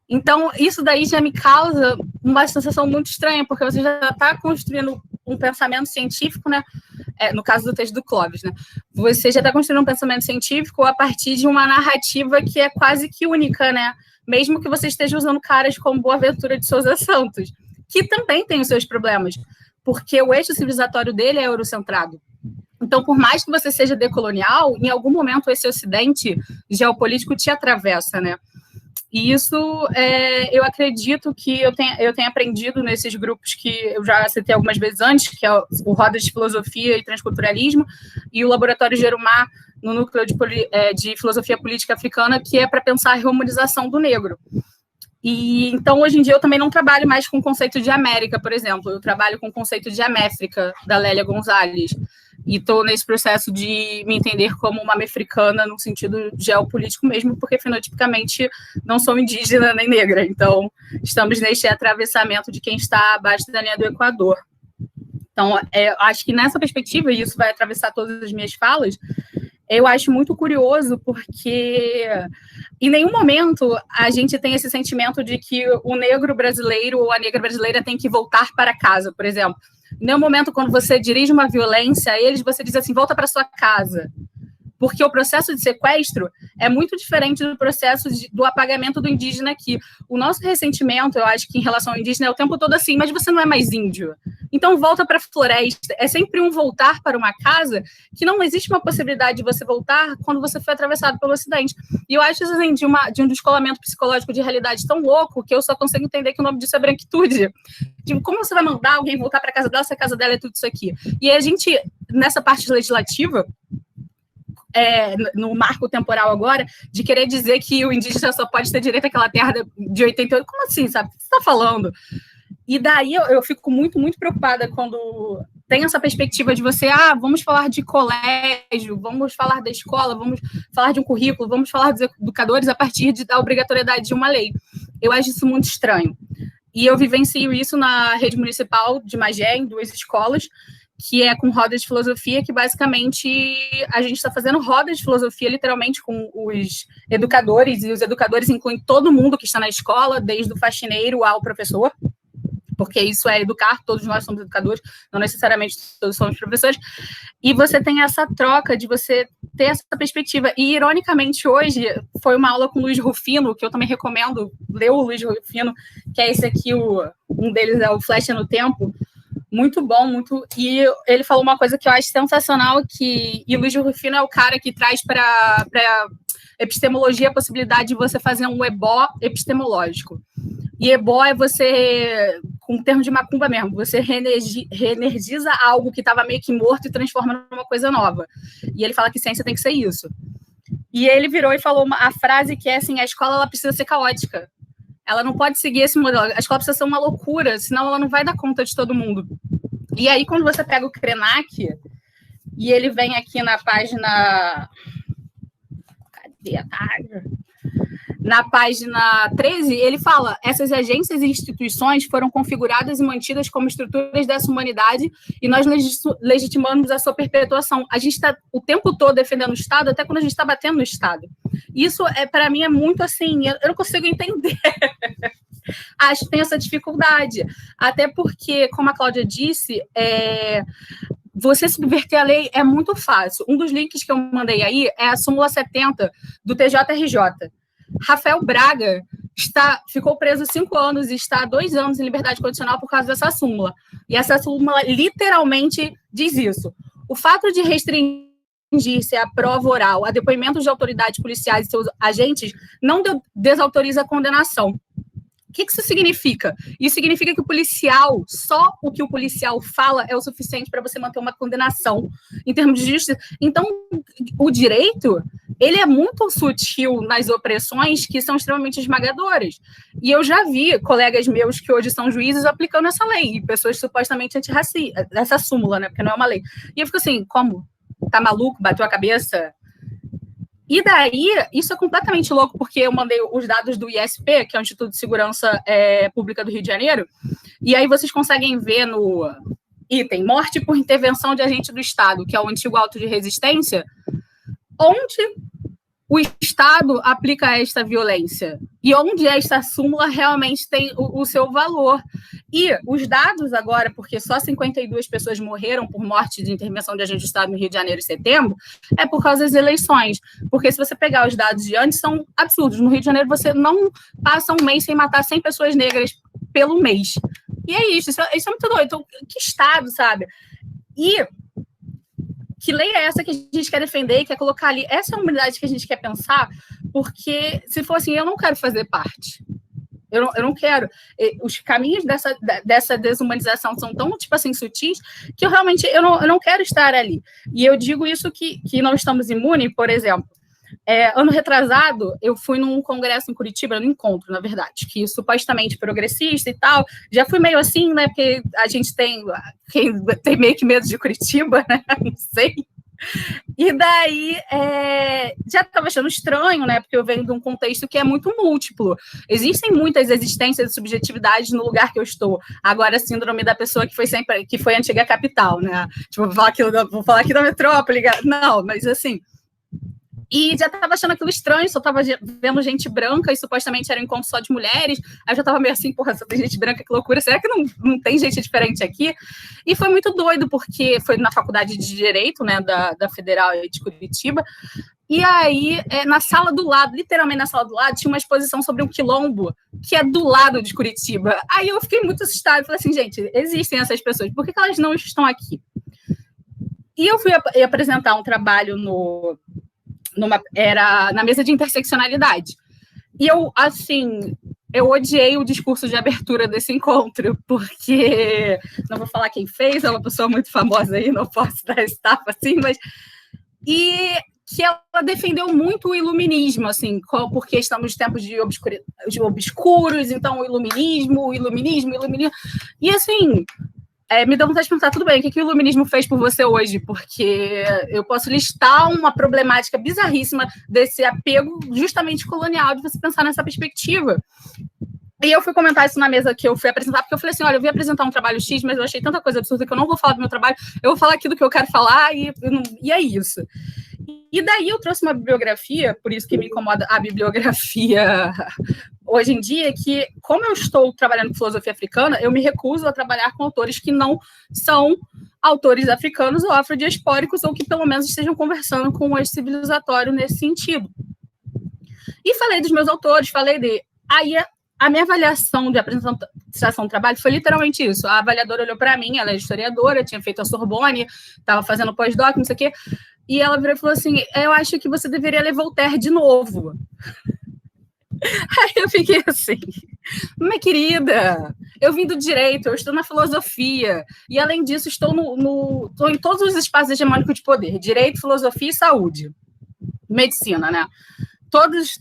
S5: Então, isso daí já me causa uma sensação muito estranha, porque você já está construindo um pensamento científico, né? No caso do texto do Clóvis, né? Você já está construindo um pensamento científico a partir de uma narrativa que é quase que única, né? Mesmo que você esteja usando caras como Boaventura de Souza Santos, que também tem os seus problemas, porque o eixo civilizatório dele é eurocentrado. Então, por mais que você seja decolonial, em algum momento esse ocidente geopolítico te atravessa, né? E isso, eu acredito que eu tenho aprendido nesses grupos que eu já citei algumas vezes antes, que é o Roda de Filosofia e Transculturalismo, e o Laboratório Gerumá, no Núcleo de Filosofia Política Africana, que é para pensar a reumanização do negro. E, então, hoje em dia, eu também não trabalho mais com o conceito de América, por exemplo. Eu trabalho com o conceito de Améfrica, da Lélia Gonzalez. E estou nesse processo de me entender como uma mefricana no sentido geopolítico mesmo, porque, fenotipicamente, não sou indígena nem negra. Então, estamos neste atravessamento de quem está abaixo da linha do Equador. Então, acho que nessa perspectiva, e isso vai atravessar todas as minhas falas, eu acho muito curioso, porque em nenhum momento a gente tem esse sentimento de que o negro brasileiro ou a negra brasileira tem que voltar para casa, por exemplo. Em nenhum momento, quando você dirige uma violência a eles, você diz assim, volta para sua casa. Porque o processo de sequestro é muito diferente do processo do apagamento do indígena aqui. O nosso ressentimento, eu acho que em relação ao indígena, é o tempo todo assim, mas você não é mais índio. Então volta para a floresta. É sempre um voltar para uma casa que não existe uma possibilidade de você voltar quando você foi atravessado pelo Ocidente. E eu acho assim, de um descolamento psicológico de realidade tão louco que eu só consigo entender que o nome disso é branquitude. Tipo, como você vai mandar alguém voltar para a casa dela se a casa dela é tudo isso aqui? E a gente, nessa parte legislativa, no marco temporal agora, de querer dizer que o indígena só pode ter direito àquela terra de 88. Como assim, sabe? O que você está falando? E daí eu fico muito, muito preocupada quando tem essa perspectiva de você, vamos falar de colégio, vamos falar da escola, vamos falar de um currículo, vamos falar dos educadores a partir da obrigatoriedade de uma lei. Eu acho isso muito estranho. E eu vivencio isso na rede municipal de Magé, em 2 escolas, que é com rodas de filosofia, que basicamente a gente está fazendo rodas de filosofia, literalmente, com os educadores, e os educadores incluem todo mundo que está na escola, desde o faxineiro ao professor, porque isso é educar, todos nós somos educadores, não necessariamente todos somos professores, e você tem essa troca de você ter essa perspectiva. E, ironicamente, hoje, foi uma aula com o Luiz Rufino, que eu também recomendo ler o Luiz Rufino, que é esse aqui, um deles é o Flecha no Tempo, muito bom, muito... E ele falou uma coisa que eu acho sensacional, e o Luiz Rufino é o cara que traz para epistemologia a possibilidade de você fazer um ebó epistemológico. E ebó é você, com termo de macumba mesmo, você reenergiza algo que estava meio que morto e transforma numa coisa nova. E ele fala que ciência tem que ser isso. E ele virou e falou a frase que é assim, a escola ela precisa ser caótica. Ela não pode seguir esse modelo. A escola precisa ser uma loucura, senão ela não vai dar conta de todo mundo. E aí, quando você pega o Krenak, e ele vem aqui na página... Cadê a página? Na página 13, ele fala: essas agências e instituições foram configuradas e mantidas como estruturas dessa humanidade e nós legitimamos a sua perpetuação. A gente está o tempo todo defendendo o Estado, até quando a gente está batendo no Estado. Isso, para mim, é muito assim, eu não consigo entender. Acho que tem essa dificuldade. Até porque, como a Cláudia disse, você subverter a lei é muito fácil. Um dos links que eu mandei aí é a súmula 70 do TJRJ. Rafael Braga ficou preso 5 anos e está há 2 anos em liberdade condicional por causa dessa súmula. E essa súmula literalmente diz isso. O fato de restringir-se à prova oral a depoimentos de autoridades policiais e seus agentes não desautoriza a condenação. O que isso significa? Isso significa que só o que o policial fala é o suficiente para você manter uma condenação em termos de justiça. Então, o direito, ele é muito sutil nas opressões que são extremamente esmagadoras. E eu já vi colegas meus que hoje são juízes aplicando essa lei, e pessoas supostamente antirracistas, essa súmula, né, porque não é uma lei. E eu fico assim, como? Tá maluco? Bateu a cabeça? E daí, isso é completamente louco, porque eu mandei os dados do ISP, que é o Instituto de Segurança Pública do Rio de Janeiro, e aí vocês conseguem ver no item morte por intervenção de agente do Estado, que é o antigo auto de resistência, onde o Estado aplica esta violência e onde esta súmula realmente tem o seu valor. E os dados agora, porque só 52 pessoas morreram por morte de intervenção de agente do Estado no Rio de Janeiro e setembro, é por causa das eleições. Porque se você pegar os dados de antes, são absurdos. No Rio de Janeiro, você não passa um mês sem matar 100 pessoas negras pelo mês. E é isso é muito doido. Então, que Estado, sabe? E que lei é essa que a gente quer defender e quer colocar ali? Essa é a humanidade que a gente quer pensar, porque se for assim, eu não quero fazer parte. Eu não quero. Os caminhos dessa desumanização são tão, tipo assim, sutis, que eu realmente eu não quero estar ali. E eu digo isso que não estamos imunes, por exemplo. Ano retrasado, eu fui num congresso em Curitiba, num encontro, na verdade, que supostamente progressista e tal. Já fui meio assim, né? Porque a gente tem meio que medo de Curitiba, né? Não sei. E daí, já estava achando estranho, né? Porque eu venho de um contexto que é muito múltiplo. Existem muitas existências de subjetividades no lugar que eu estou. Agora, a síndrome da pessoa que foi a antiga capital, né? Tipo, vou falar aqui da metrópole. Não, mas assim... E já estava achando aquilo estranho, só estava vendo gente branca e supostamente era um encontro só de mulheres. Aí eu já estava meio assim, porra, só tem gente branca, que loucura. Será que não tem gente diferente aqui? E foi muito doido, porque foi na faculdade de Direito, né, da Federal de Curitiba. E aí, na sala do lado, literalmente na sala do lado, tinha uma exposição sobre um quilombo, que é do lado de Curitiba. Aí eu fiquei muito assustada, falei assim, gente, existem essas pessoas, por que elas não estão aqui? E eu fui apresentar um trabalho era na mesa de interseccionalidade. E eu, assim, eu odiei o discurso de abertura desse encontro, porque, não vou falar quem fez, é uma pessoa muito famosa aí, não posso dar esse tapa assim, mas... E que ela defendeu muito o iluminismo, assim, porque estamos em tempos de obscuros, então o iluminismo. E, assim, me dá vontade de perguntar, tudo bem, o que o iluminismo fez por você hoje? Porque eu posso listar uma problemática bizarríssima desse apego justamente colonial, de você pensar nessa perspectiva. E eu fui comentar isso na mesa que eu fui apresentar, porque eu falei assim, olha, eu vim apresentar um trabalho X, mas eu achei tanta coisa absurda que eu não vou falar do meu trabalho, eu vou falar aquilo que eu quero falar, e é isso. E daí eu trouxe uma bibliografia, por isso que me incomoda a bibliografia hoje em dia, que como eu estou trabalhando com filosofia africana, eu me recuso a trabalhar com autores que não são autores africanos ou afrodiaspóricos, ou que pelo menos estejam conversando com o eixo civilizatório nesse sentido. E falei dos meus autores, falei de... Aí a minha avaliação de apresentação do trabalho foi literalmente isso. A avaliadora olhou para mim, ela é historiadora, tinha feito a Sorbonne, estava fazendo pós-doc, não sei o quê, e ela virou e falou assim, eu acho que você deveria ler Voltaire de novo. Aí eu fiquei assim, minha querida, eu vim do direito, eu estou na filosofia, e além disso estou estou em todos os espaços hegemônicos de poder, direito, filosofia e saúde. Medicina, né? Todos.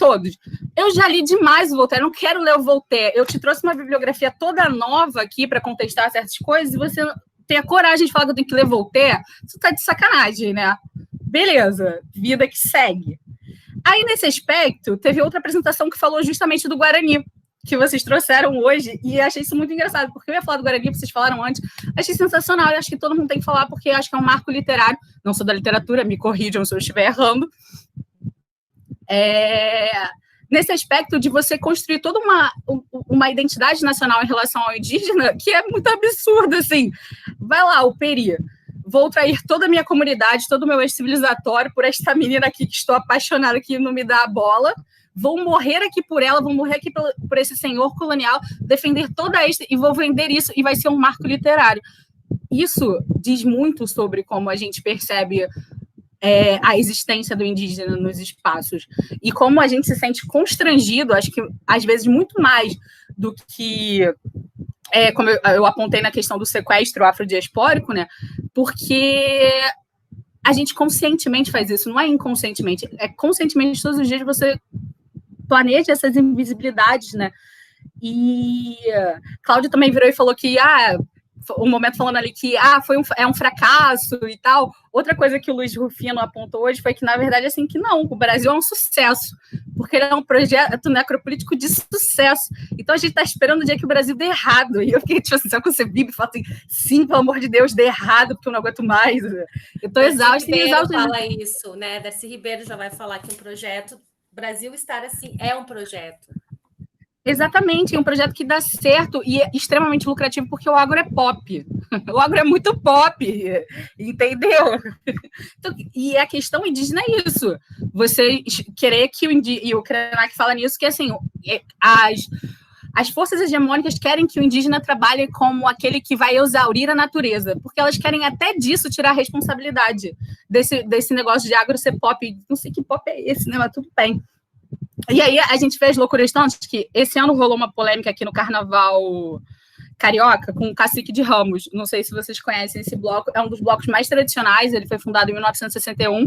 S5: Eu já li demais o Voltaire, não quero ler o Voltaire. Eu te trouxe uma bibliografia toda nova aqui para contestar certas coisas, e você tem a coragem de falar que eu tenho que ler Voltaire? Isso tá de sacanagem, né? Beleza, vida que segue. Aí, nesse aspecto, teve outra apresentação que falou justamente do Guarani, que vocês trouxeram hoje, e achei isso muito engraçado, porque eu ia falar do Guarani, vocês falaram antes, achei sensacional, e acho que todo mundo tem que falar, porque acho que é um marco literário, não sou da literatura, me corrijam se eu estiver errando, nesse aspecto de você construir toda uma identidade nacional em relação ao indígena, que é muito absurdo, assim. Vai lá, o Peri, vou trair toda a minha comunidade, todo o meu eixo civilizatório por esta menina aqui que estou apaixonada, que não me dá a bola, vou morrer aqui por ela, vou morrer aqui por esse senhor colonial, defender toda esta, e vou vender isso, e vai ser um marco literário. Isso diz muito sobre como a gente percebe a existência do indígena nos espaços, e como a gente se sente constrangido, acho que às vezes muito mais do que como eu apontei na questão do sequestro afrodiaspórico, né? Porque a gente conscientemente faz isso, não é inconscientemente, é conscientemente todos os dias você planeja essas invisibilidades, né? E Cláudia também virou e falou que um momento falando ali que é um fracasso e tal. Outra coisa que o Luiz Rufino apontou hoje foi que, na verdade, assim, que não, o Brasil é um sucesso, porque ele é um projeto necropolítico de sucesso. Então, a gente está esperando o dia que o Brasil dê errado. E eu fiquei, tipo assim, sabe quando você vive e fala assim, sim, pelo amor de Deus, dê errado, porque eu não aguento mais. Eu estou exausta.
S3: Darcy Ribeiro fala isso, né? Darcy Ribeiro já vai falar que um projeto, Brasil estar assim, é um projeto.
S5: Exatamente, é um projeto que dá certo e é extremamente lucrativo, porque o agro é pop. O agro é muito pop, entendeu? Então, e a questão indígena é isso. Você querer que e o Krenak fala nisso, que assim, as forças hegemônicas querem que o indígena trabalhe como aquele que vai exaurir a natureza, porque elas querem até disso tirar a responsabilidade desse negócio de agro ser pop. Não sei que pop é esse, né? Mas tudo bem. E aí a gente fez loucuras tantas que esse ano rolou uma polêmica aqui no Carnaval Carioca com o Cacique de Ramos. Não sei se vocês conhecem esse bloco, é um dos blocos mais tradicionais, ele foi fundado em 1961.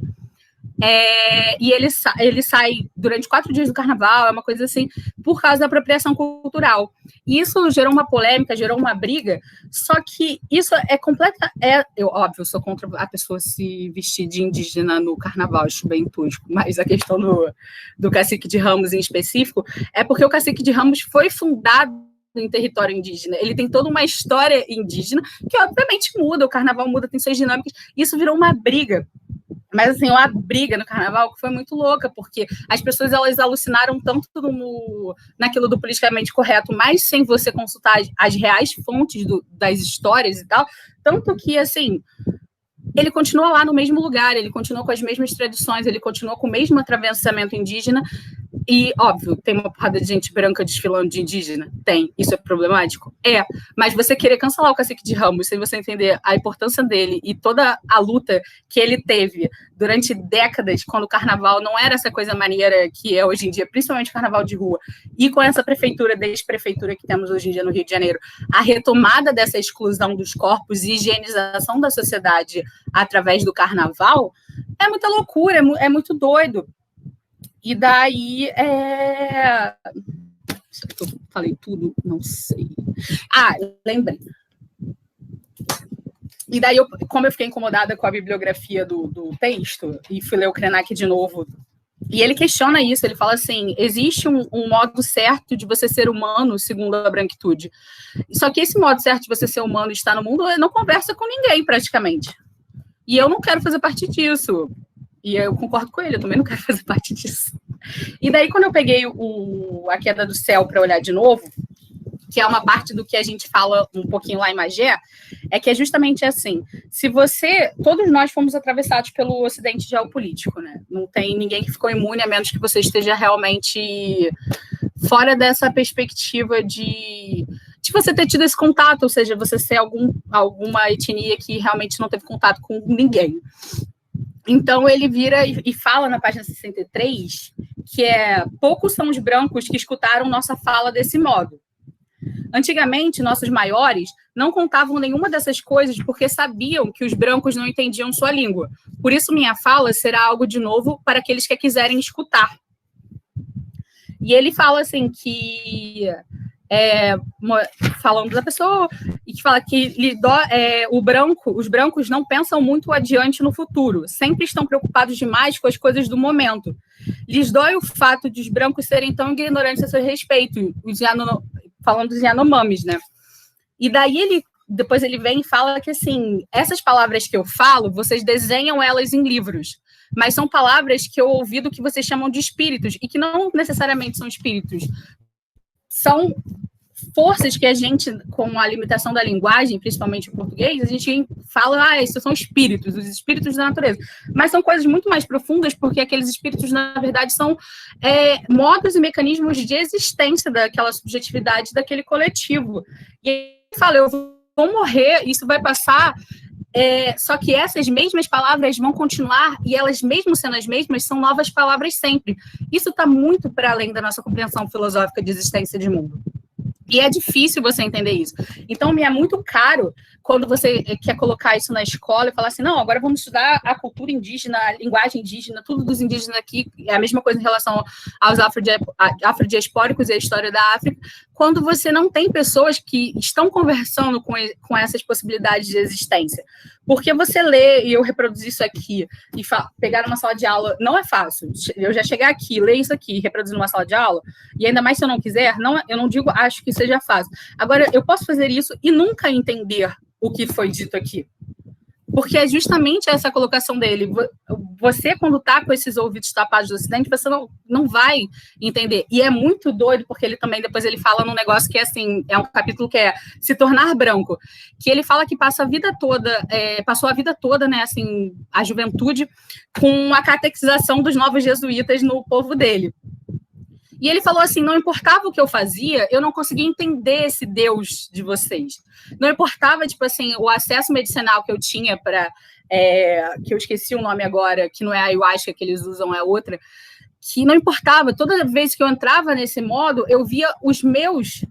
S5: E ele sai durante 4 dias do Carnaval, é uma coisa assim, por causa da apropriação cultural. E isso gerou uma polêmica, gerou uma briga, só que isso é completa... óbvio, eu sou contra a pessoa se vestir de indígena no Carnaval, acho bem tosco, mas a questão do Cacique de Ramos em específico é porque o Cacique de Ramos foi fundado em território indígena, ele tem toda uma história indígena, que obviamente muda, o Carnaval muda, tem suas dinâmicas, isso virou uma briga. Mas, assim, uma briga no Carnaval que foi muito louca, porque as pessoas, elas alucinaram tanto naquilo do politicamente correto, mas sem você consultar as reais fontes das histórias e tal, tanto que, assim, ele continua lá no mesmo lugar, ele continua com as mesmas tradições, ele continua com o mesmo atravessamento indígena, e, óbvio, tem uma porrada de gente branca desfilando de indígena? Tem. Isso é problemático? É. Mas você querer cancelar o Cacique de Ramos sem você entender a importância dele e toda a luta que ele teve durante décadas, quando o carnaval não era essa coisa maneira que é hoje em dia, principalmente o carnaval de rua, e com essa prefeitura, desprefeitura que temos hoje em dia no Rio de Janeiro, a retomada dessa exclusão dos corpos e higienização da sociedade através do carnaval, É muita loucura, é muito doido. E daí, será que eu falei tudo? Não sei. Lembrei. E daí, como eu fiquei incomodada com a bibliografia do texto, e fui ler o Krenak de novo, e ele questiona isso, ele fala assim, existe um modo certo de você ser humano, segundo a branquitude. Só que esse modo certo de você ser humano e estar no mundo não conversa com ninguém, praticamente. E eu não quero fazer parte disso. E eu concordo com ele, eu também não quero fazer parte disso. E daí, quando eu peguei A Queda do Céu para olhar de novo, que é uma parte do que a gente fala um pouquinho lá em Magé, é que é justamente assim, todos nós fomos atravessados pelo ocidente geopolítico, né? Não tem ninguém que ficou imune, a menos que você esteja realmente fora dessa perspectiva de você ter tido esse contato, ou seja, você ser alguma etnia que realmente não teve contato com ninguém. Então, ele vira e fala na página 63 que poucos são os brancos que escutaram nossa fala desse modo. Antigamente, nossos maiores não contavam nenhuma dessas coisas porque sabiam que os brancos não entendiam sua língua. Por isso, minha fala será algo de novo para aqueles que quiserem escutar. E ele fala assim que... falando da pessoa, e que fala que os brancos não pensam muito adiante no futuro, sempre estão preocupados demais com as coisas do momento. Lhes dói o fato de os brancos serem tão ignorantes a seu respeito, falando dos Yanomamis, né? E daí depois ele vem e fala que, assim, essas palavras que eu falo, vocês desenham elas em livros, mas são palavras que eu ouvi do que vocês chamam de espíritos, e que não necessariamente são espíritos, são forças que a gente, com a limitação da linguagem, principalmente o português, a gente fala, esses são espíritos, os espíritos da natureza. Mas são coisas muito mais profundas, porque aqueles espíritos, na verdade, são modos e mecanismos de existência daquela subjetividade daquele coletivo. E ele fala, eu vou morrer, isso vai passar, só que essas mesmas palavras vão continuar, e elas, mesmo sendo as mesmas, são novas palavras sempre. Isso está muito para além da nossa compreensão filosófica de existência de mundo. E é difícil você entender isso. Então, me é muito caro quando você quer colocar isso na escola e falar assim, não, agora vamos estudar a cultura indígena, a linguagem indígena, tudo dos indígenas aqui, é a mesma coisa em relação aos afrodiaspóricos e a história da África, quando você não tem pessoas que estão conversando com essas possibilidades de existência. Porque você lê, e eu reproduzir isso aqui, e pegar uma sala de aula, não é fácil. Eu já chegar aqui, ler isso aqui, reproduzir numa sala de aula, e ainda mais se eu não quiser, eu não digo acho que seja fácil. Agora, eu posso fazer isso e nunca entender o que foi dito aqui. Porque é justamente essa colocação dele. Você, quando está com esses ouvidos tapados do Ocidente, você não vai entender. E é muito doido, porque ele também, depois ele fala num negócio que é assim, é um capítulo que é Se Tornar Branco, que ele fala que passou a vida toda, né, assim, a juventude, com a catequização dos novos jesuítas no povo dele. E ele falou assim, não importava o que eu fazia, eu não conseguia entender esse Deus de vocês. Não importava, tipo assim, o acesso medicinal que eu tinha para... que eu esqueci o nome agora, que não é a ayahuasca que eles usam, é outra, que não importava. Toda vez que eu entrava nesse modo, eu via os meus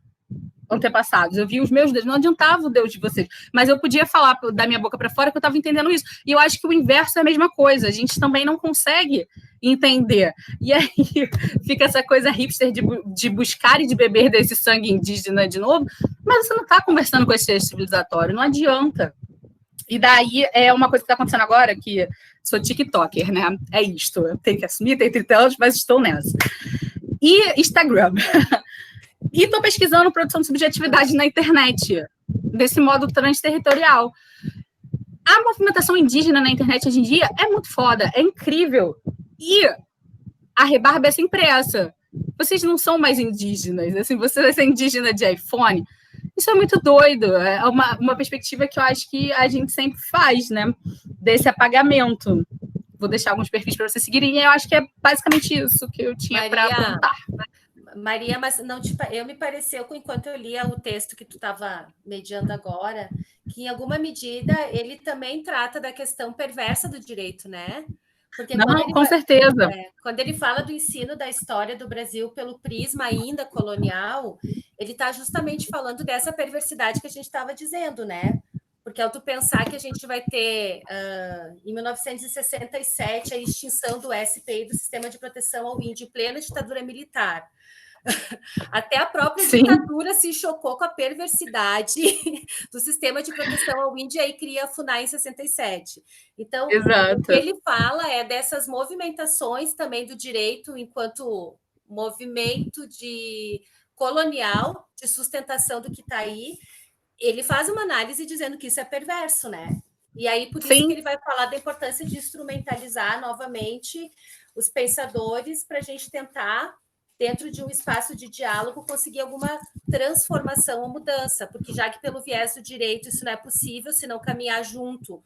S5: antepassados, eu via os meus deuses, não adiantava o Deus de vocês, mas eu podia falar da minha boca para fora que eu estava entendendo isso. E eu acho que o inverso é a mesma coisa, a gente também não consegue entender. E aí fica essa coisa hipster de buscar e de beber desse sangue indígena de novo, mas você não está conversando com esse civilizatório, não adianta. E daí é uma coisa que está acontecendo agora, que sou tiktoker, né? É isto, eu tenho que assumir, tenho 30 anos, mas estou nessa. E Instagram. E estou pesquisando produção de subjetividade na internet, desse modo transterritorial. A movimentação indígena na internet hoje em dia é muito foda, é incrível. E a rebarba é sempre essa. Vocês não são mais indígenas, assim, você vai ser indígena de iPhone. Isso é muito doido, é uma perspectiva que eu acho que a gente sempre faz, né? Desse apagamento. Vou deixar alguns perfis para vocês seguirem, e eu acho que é basicamente isso que eu tinha para apontar.
S3: Maria, mas não eu me pareceu, enquanto eu lia o texto que tu estava mediando agora, que em alguma medida ele também trata da questão perversa do direito, né? Porque
S5: com certeza.
S3: Quando ele fala do ensino da história do Brasil pelo prisma ainda colonial, ele está justamente falando dessa perversidade que a gente estava dizendo, né? Porque ao tu pensar que a gente vai ter, em 1967, a extinção do SPI, do Sistema de Proteção ao Índio, em plena ditadura militar. Até a própria ditadura se chocou com a perversidade do Sistema de Proteção ao Índio e aí cria a FUNAI em 67. Então,
S5: Exato.
S3: o que ele fala é dessas movimentações também do direito enquanto movimento colonial de sustentação do que está aí. Ele faz uma análise dizendo que isso é perverso, né? E aí, por isso que ele vai falar da importância de instrumentalizar novamente os pensadores para a gente tentar, dentro de um espaço de diálogo, conseguir alguma transformação ou mudança, porque já que pelo viés do direito isso não é possível, se não caminhar junto,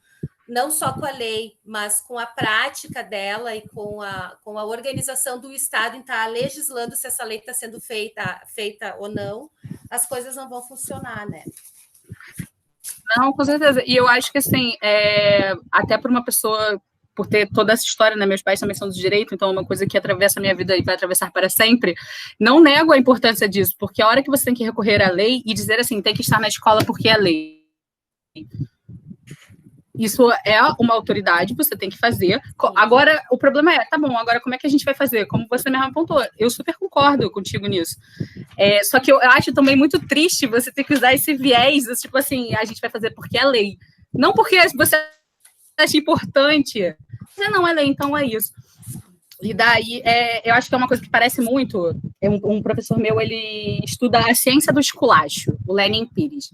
S3: não só com a lei, mas com a prática dela e com a organização do Estado em estar legislando se essa lei está sendo feita ou não, as coisas não vão funcionar, né?
S5: Não, com certeza. E eu acho que, assim, até por uma pessoa, por ter toda essa história, né? Meus pais também são do direito, então é uma coisa que atravessa a minha vida e vai atravessar para sempre. Não nego a importância disso, porque a hora que você tem que recorrer à lei e dizer assim, tem que estar na escola porque é lei. Isso é uma autoridade, você tem que fazer. Agora, o problema tá bom, agora como é que a gente vai fazer? Como você mesmo apontou, eu super concordo contigo nisso. Só que eu acho também muito triste você ter que usar esse viés, tipo assim, a gente vai fazer porque é lei. Não porque você acha importante. Você não é lei, então é isso. E daí, eu acho que é uma coisa que parece muito. Um professor meu, ele estuda a ciência do esculacho, o Lenin Pires,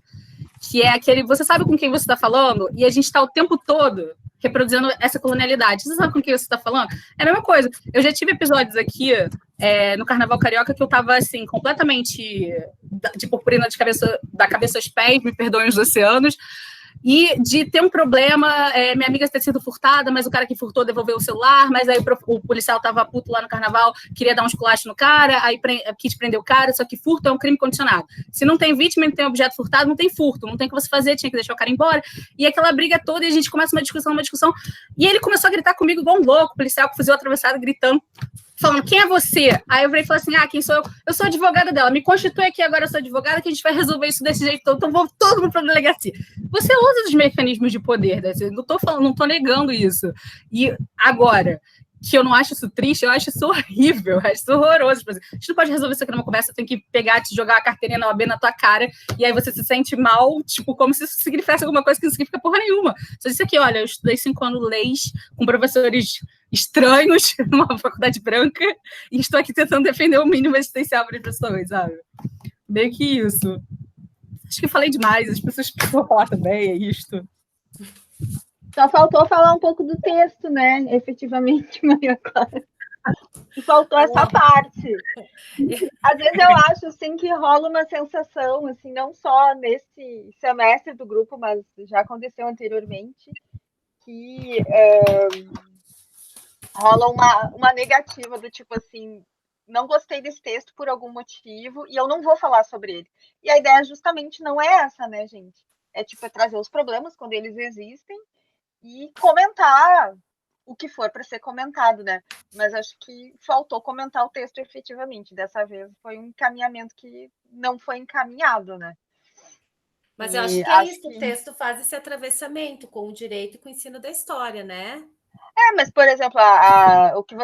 S5: que é aquele, você sabe com quem você está falando, e a gente está o tempo todo reproduzindo essa colonialidade. Você sabe com quem você está falando? É a mesma coisa. Eu já tive episódios aqui no Carnaval Carioca que eu estava assim, completamente de purpurina da cabeça aos pés, me perdoem os oceanos, e de ter um problema, minha amiga ter sido furtada, mas o cara que furtou devolveu o celular, mas aí o policial tava puto lá no carnaval, queria dar um esculacho no cara, aí quis prender o cara, só que furto é um crime condicionado. Se não tem vítima e não tem objeto furtado, não tem furto, não tem o que você fazer, tinha que deixar o cara embora. E aquela briga toda, e a gente começa uma discussão, e ele começou a gritar comigo igual um louco, o policial com o fuzil atravessado, gritando, falando, quem é você? Aí eu virei e falei assim, quem sou eu? Eu sou advogada dela, me constitui aqui agora, eu sou advogada, que a gente vai resolver isso desse jeito todo, então vamos todo mundo para a delegacia. Você usa os mecanismos de poder, né? Não tô negando isso. E agora, que eu não acho isso triste, eu acho isso horrível, eu acho isso horroroso. A gente não pode resolver isso aqui numa conversa, eu tenho que pegar, te jogar a carteirinha na OAB na tua cara, e aí você se sente mal, tipo, como se isso significasse alguma coisa que não significa porra nenhuma. Só disse aqui, olha, eu estudei 5 anos leis com professores estranhos numa faculdade branca e estou aqui tentando defender o mínimo existencial para as pessoas, sabe? Meio que isso. Acho que falei demais, as pessoas vão falar também, é isto.
S1: Só faltou falar um pouco do texto, né? Efetivamente, Maria Clara. E faltou essa parte. Às vezes eu acho assim que rola uma sensação, assim, não só nesse semestre do grupo, mas já aconteceu anteriormente, que rola uma negativa do tipo assim, não gostei desse texto por algum motivo e eu não vou falar sobre ele. E a ideia justamente não é essa, né, gente? É trazer os problemas quando eles existem e comentar o que for para ser comentado, né? Mas acho que faltou comentar o texto efetivamente. Dessa vez foi um encaminhamento que não foi encaminhado, né?
S3: Mas eu acho que é isso, o texto faz esse atravessamento com o direito e com o ensino da história, né?
S1: Mas, por exemplo, o que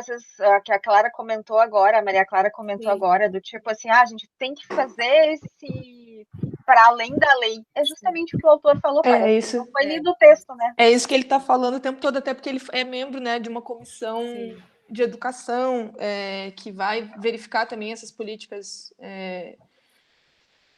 S1: que a Clara comentou agora, a Maria Clara comentou agora, do tipo assim, a gente tem que fazer esse para além da lei. É justamente o que o autor falou,
S2: isso.
S1: Não foi lido o texto, né?
S2: É isso que ele está falando o tempo todo, até porque ele é membro, né, de uma comissão de educação que vai verificar também essas políticas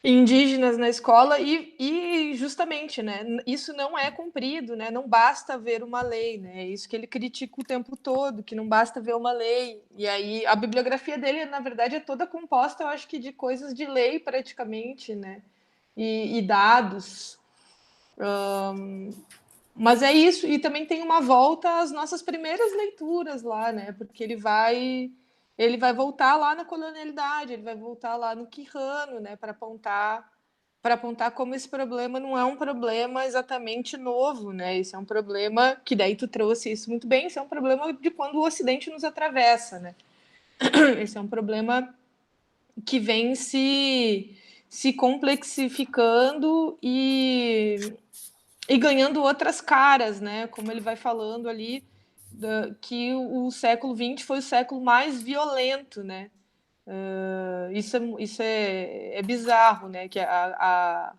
S2: indígenas na escola e justamente, né, isso não é cumprido, né, não basta ver uma lei, né, é isso que ele critica o tempo todo, que não basta ver uma lei, e aí a bibliografia dele, na verdade, é toda composta, eu acho que de coisas de lei praticamente, né, e dados, mas é isso, e também tem uma volta às nossas primeiras leituras lá, né, porque ele vai voltar lá na colonialidade, ele vai voltar lá no Quijano, né, para apontar como esse problema não é um problema exatamente novo, né? Isso é um problema que daí tu trouxe isso muito bem, isso é um problema de quando o Ocidente nos atravessa, né? Esse é um problema que vem se complexificando e e ganhando outras caras, né? Como ele vai falando ali, que o século XX foi o século mais violento, né? Isso é bizarro, né? Que a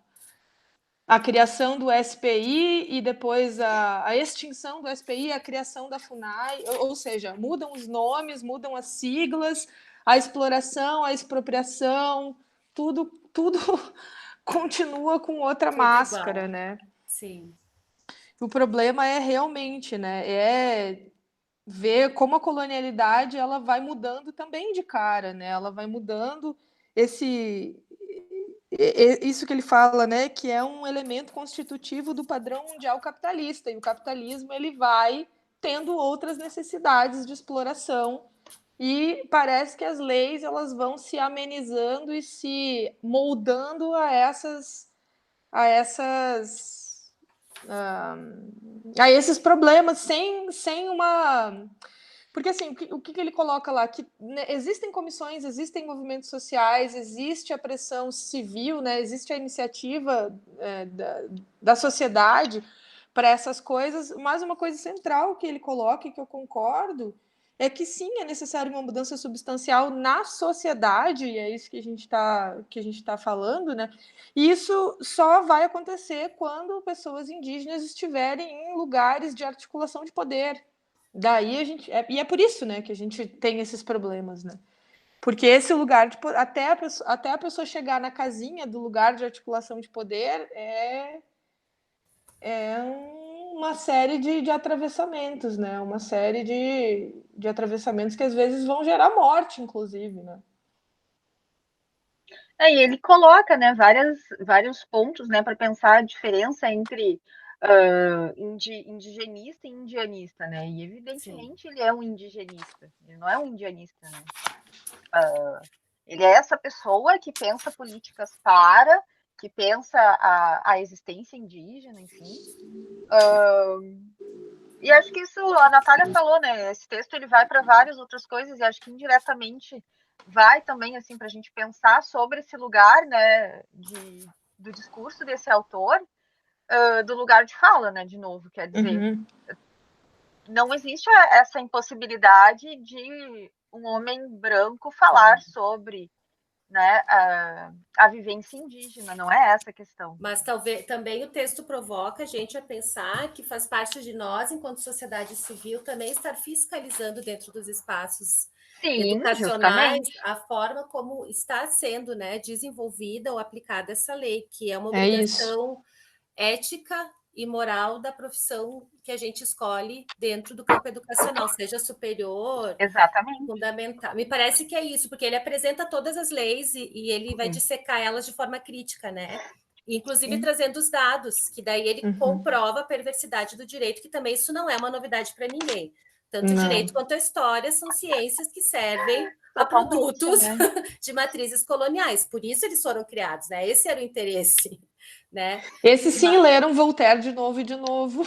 S2: criação do SPI e depois a extinção do SPI, a criação da FUNAI, ou seja, mudam os nomes, mudam as siglas, a exploração, a expropriação, tudo continua com outra
S3: Tudo
S2: máscara,
S3: igual.
S2: né?
S3: Sim.
S2: O problema é realmente, né? É ver como a colonialidade ela vai mudando também de cara, né? Ela vai mudando isso que ele fala, né? Que é um elemento constitutivo do padrão mundial capitalista, e o capitalismo ele vai tendo outras necessidades de exploração, e parece que as leis elas vão se amenizando e se moldando a esses problemas sem uma. Porque assim, o que ele coloca lá? Que né, existem comissões, existem movimentos sociais, existe a pressão civil, né, existe a iniciativa da sociedade para essas coisas, mas uma coisa central que ele coloca e que eu concordo é que sim, é necessário uma mudança substancial na sociedade, e é isso que a gente tá falando, né? E isso só vai acontecer quando pessoas indígenas estiverem em lugares de articulação de poder. Daí a gente. E é por isso, né, que a gente tem esses problemas, né? Porque esse lugar de até a pessoa chegar na casinha do lugar de articulação de poder uma série de atravessamentos, né? Uma série de atravessamentos que às vezes vão gerar morte, inclusive, né?
S1: E ele coloca, né, vários pontos, né, para pensar a diferença entre indigenista e indianista, né? E evidentemente ele é um indigenista, ele não é um indianista, né? Ele é essa pessoa que pensa políticas que pensa a existência indígena, enfim. E acho que isso a Natália falou, né? Esse texto ele vai para várias outras coisas e acho que indiretamente vai também assim para a gente pensar sobre esse lugar, né, do discurso desse autor, do lugar de fala, né? De novo, quer dizer, não existe essa impossibilidade de um homem branco falar sobre, né, a vivência indígena, não é essa a questão.
S3: Mas talvez também o texto provoca a gente a pensar que faz parte de nós, enquanto sociedade civil, também estar fiscalizando dentro dos espaços educacionais
S1: justamente.
S3: a forma como está sendo, né, desenvolvida ou aplicada essa lei, que é uma obrigação ética e moral da profissão que a gente escolhe dentro do campo educacional, seja superior,
S1: Exatamente.
S3: fundamental. Me parece que é isso, porque ele apresenta todas as leis e ele vai dissecar elas de forma crítica, né? Inclusive trazendo os dados, que daí ele comprova a perversidade do direito, que também isso não é uma novidade para ninguém. Tanto o direito quanto a história são ciências que servem a produtos, né, de matrizes coloniais. Por isso eles foram criados, né? Esse era o interesse, né?
S2: Esses sim leram Voltaire de novo e de novo.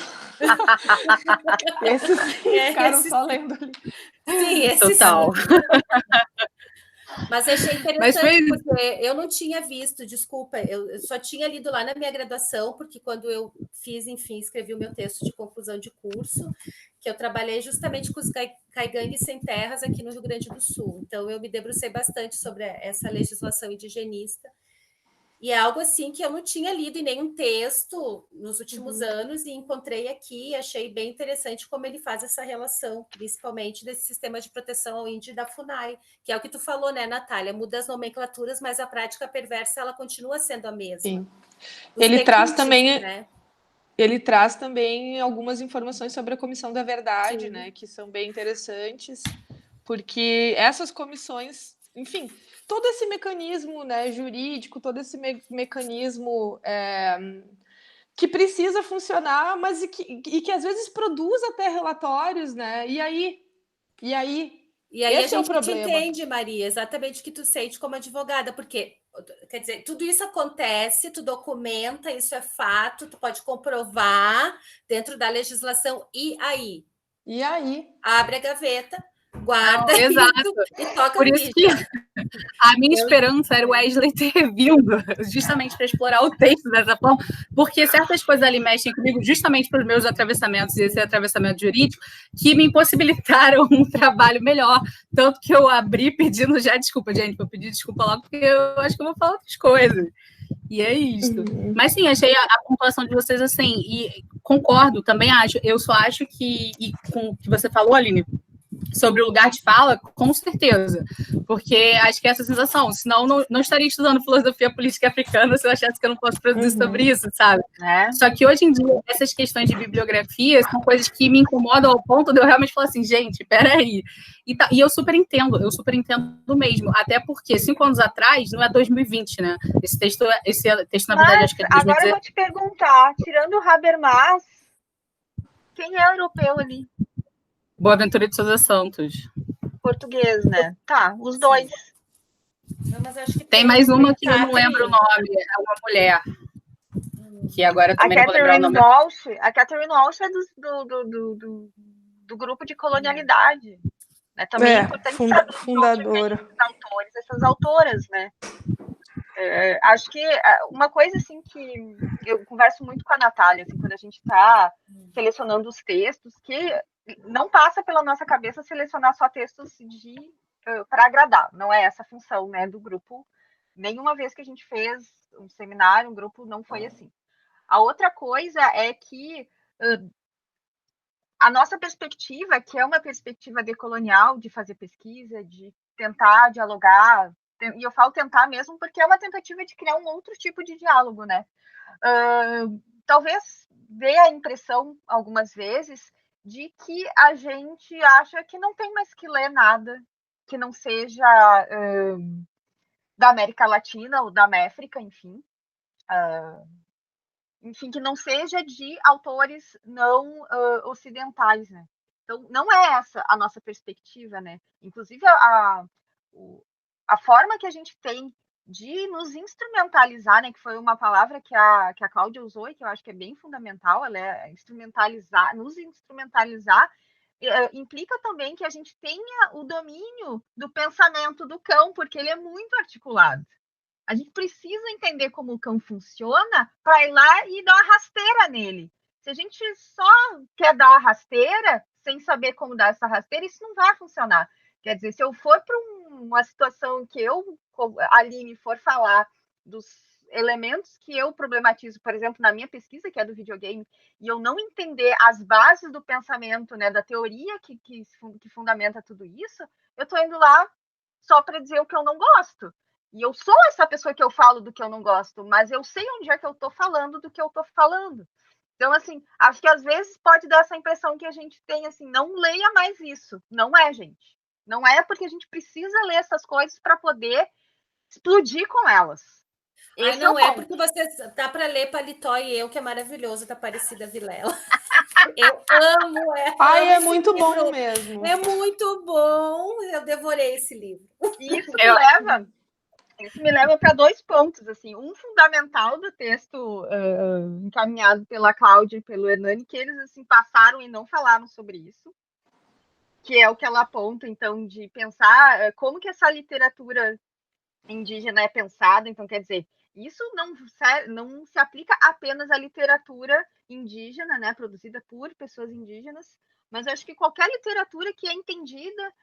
S2: Esses sim ficaram só lendo ali.
S3: Sim, esses
S1: total.
S3: Mas achei interessante, porque eu não tinha visto, desculpa, eu só tinha lido lá na minha graduação, porque quando eu fiz, enfim, escrevi o meu texto de conclusão de curso, que eu trabalhei justamente com os caigangues sem terras aqui no Rio Grande do Sul. Então, eu me debrucei bastante sobre essa legislação indigenista. E é algo assim que eu não tinha lido em nenhum texto nos últimos anos, e encontrei aqui e achei bem interessante como ele faz essa relação, principalmente desse sistema de proteção ao índio da FUNAI, que é o que tu falou, né, Natália? Muda as nomenclaturas, mas a prática perversa ela continua sendo a mesma.
S2: Sim. Ele traz também algumas informações sobre a Comissão da Verdade, né, que são bem interessantes, porque essas comissões, enfim, todo esse mecanismo, né, jurídico, todo esse mecanismo que precisa funcionar, mas que às vezes produz até relatórios, né? E aí esse
S3: a gente
S2: é o problema.
S3: entende, Maria, exatamente o que tu sente como advogada, porque, quer dizer, tudo isso acontece, tu documenta, isso é fato, tu pode comprovar dentro da legislação, e aí?
S2: E aí?
S3: Abre a gaveta, Guarda
S5: Exato.
S3: e toca
S5: Por
S3: a
S5: isso que
S3: ficha.
S5: a minha esperança era o Wesley ter vindo, justamente para explorar o texto dessa forma, porque certas coisas ali mexem comigo, justamente pelos meus atravessamentos e esse atravessamento jurídico, que me impossibilitaram um trabalho melhor. Tanto que eu abri pedindo já desculpa, gente, vou pedir desculpa logo, porque eu acho que eu vou falar outras coisas. E é isso. Mas sim, achei a pontuação de vocês assim, e concordo, também acho. Eu só acho que, e com o que você falou, Aline, sobre o lugar de fala, com certeza. Porque acho que é essa sensação. Senão, não estaria estudando filosofia política africana se eu achasse que eu não posso produzir sobre isso, sabe? Só que hoje em dia, essas questões de bibliografia são coisas que me incomodam ao ponto de eu realmente falar assim, gente, peraí. E eu super entendo mesmo. Até porque 5 anos atrás, não é 2020, né? Esse texto, na verdade, acho que é 2019.
S1: Agora eu vou te perguntar, tirando o Habermas, quem é europeu ali?
S5: Boaventura de Sousa Santos.
S1: Português, né? Tá, os dois.
S3: Não, mas acho que
S5: tem mais uma que eu não lembro o nome, é uma mulher. Que agora também não vou lembrar o nome.
S1: A Catherine Walsh é do grupo de colonialidade. Né? Também é importante saber
S2: fundadora.
S1: esses autores, essas autoras, né? Acho que uma coisa assim que eu converso muito com a Natália, assim, quando a gente está selecionando os textos, que não passa pela nossa cabeça selecionar só textos para agradar, não é essa a função, né, do grupo. Nenhuma vez que a gente fez um seminário, um grupo, não foi assim. A outra coisa é que a nossa perspectiva, que é uma perspectiva decolonial, de fazer pesquisa, de tentar dialogar, e eu falo tentar mesmo porque é uma tentativa de criar um outro tipo de diálogo, né? Talvez dê a impressão, algumas vezes, de que a gente acha que não tem mais que ler nada que não seja da América Latina ou da América, enfim, que não seja de autores não ocidentais, né? Então, não é essa a nossa perspectiva, né? Inclusive, a forma que a gente tem de nos instrumentalizar, né? Que foi uma palavra que a Cláudia usou e que eu acho que é bem fundamental, ela é instrumentalizar, nos instrumentalizar, implica também que a gente tenha o domínio do pensamento do cão, porque ele é muito articulado. A gente precisa entender como o cão funciona para ir lá e dar uma rasteira nele. Se a gente só quer dar a rasteira, sem saber como dar essa rasteira, isso não vai funcionar. Quer dizer, se eu for para uma situação que eu, Aline, for falar dos elementos que eu problematizo, por exemplo, na minha pesquisa, que é do videogame, e eu não entender as bases do pensamento, né, da teoria que fundamenta tudo isso, eu estou indo lá só para dizer o que eu não gosto. E eu sou essa pessoa que eu falo do que eu não gosto, mas eu sei onde é que eu estou falando do que eu estou falando. Então, assim, acho que às vezes pode dar essa impressão que a gente tem, assim, não leia mais isso. Não é, gente. Não é, porque a gente precisa ler essas coisas para poder explodir com elas.
S3: Esse não é porque você dá para ler Paletó e Eu, que é maravilhoso, da Aparecida Vilela. Eu amo ela.
S2: Ai, é muito bom mesmo.
S3: É muito bom. Eu devorei esse livro.
S1: Isso me leva para 2 pontos, assim, um fundamental do texto encaminhado pela Cláudia e pelo Hernani, que eles assim passaram e não falaram sobre isso, que é o que ela aponta, então, de pensar como que essa literatura indígena é pensada. Então, quer dizer, isso não se aplica apenas à literatura indígena, né, produzida por pessoas indígenas, mas eu acho que qualquer literatura que é entendida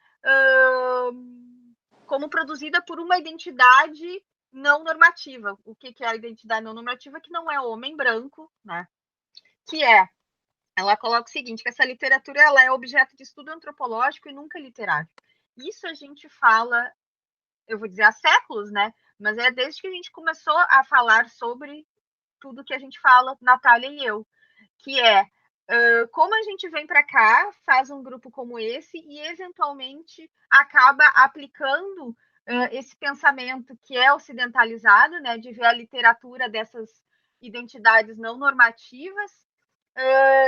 S1: como produzida por uma identidade não normativa. O que é a identidade não normativa? Que não é homem branco, né? Ela coloca o seguinte, que essa literatura ela é objeto de estudo antropológico e nunca literário. Isso a gente fala, eu vou dizer, há séculos, né? Mas é desde que a gente começou a falar sobre tudo que a gente fala, Natália e eu, que é como a gente vem para cá, faz um grupo como esse e, eventualmente, acaba aplicando esse pensamento que é ocidentalizado, né, de ver a literatura dessas identidades não normativas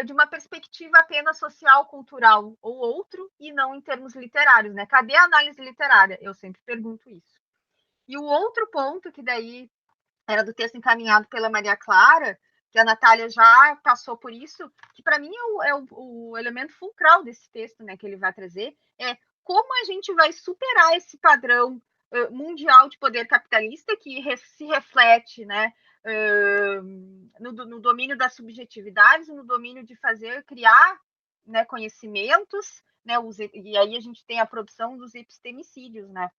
S1: de uma perspectiva apenas social, cultural ou outro, e não em termos literários, né? Cadê a análise literária? Eu sempre pergunto isso. E o outro ponto, que daí era do texto encaminhado pela Maria Clara, que a Natália já passou por isso, que para mim é o elemento fulcral desse texto, né, que ele vai trazer, é como a gente vai superar esse padrão mundial de poder capitalista que se reflete, né, no domínio das subjetividades, no domínio de criar, né, conhecimentos, né, e aí a gente tem a produção dos epistemicídios, né?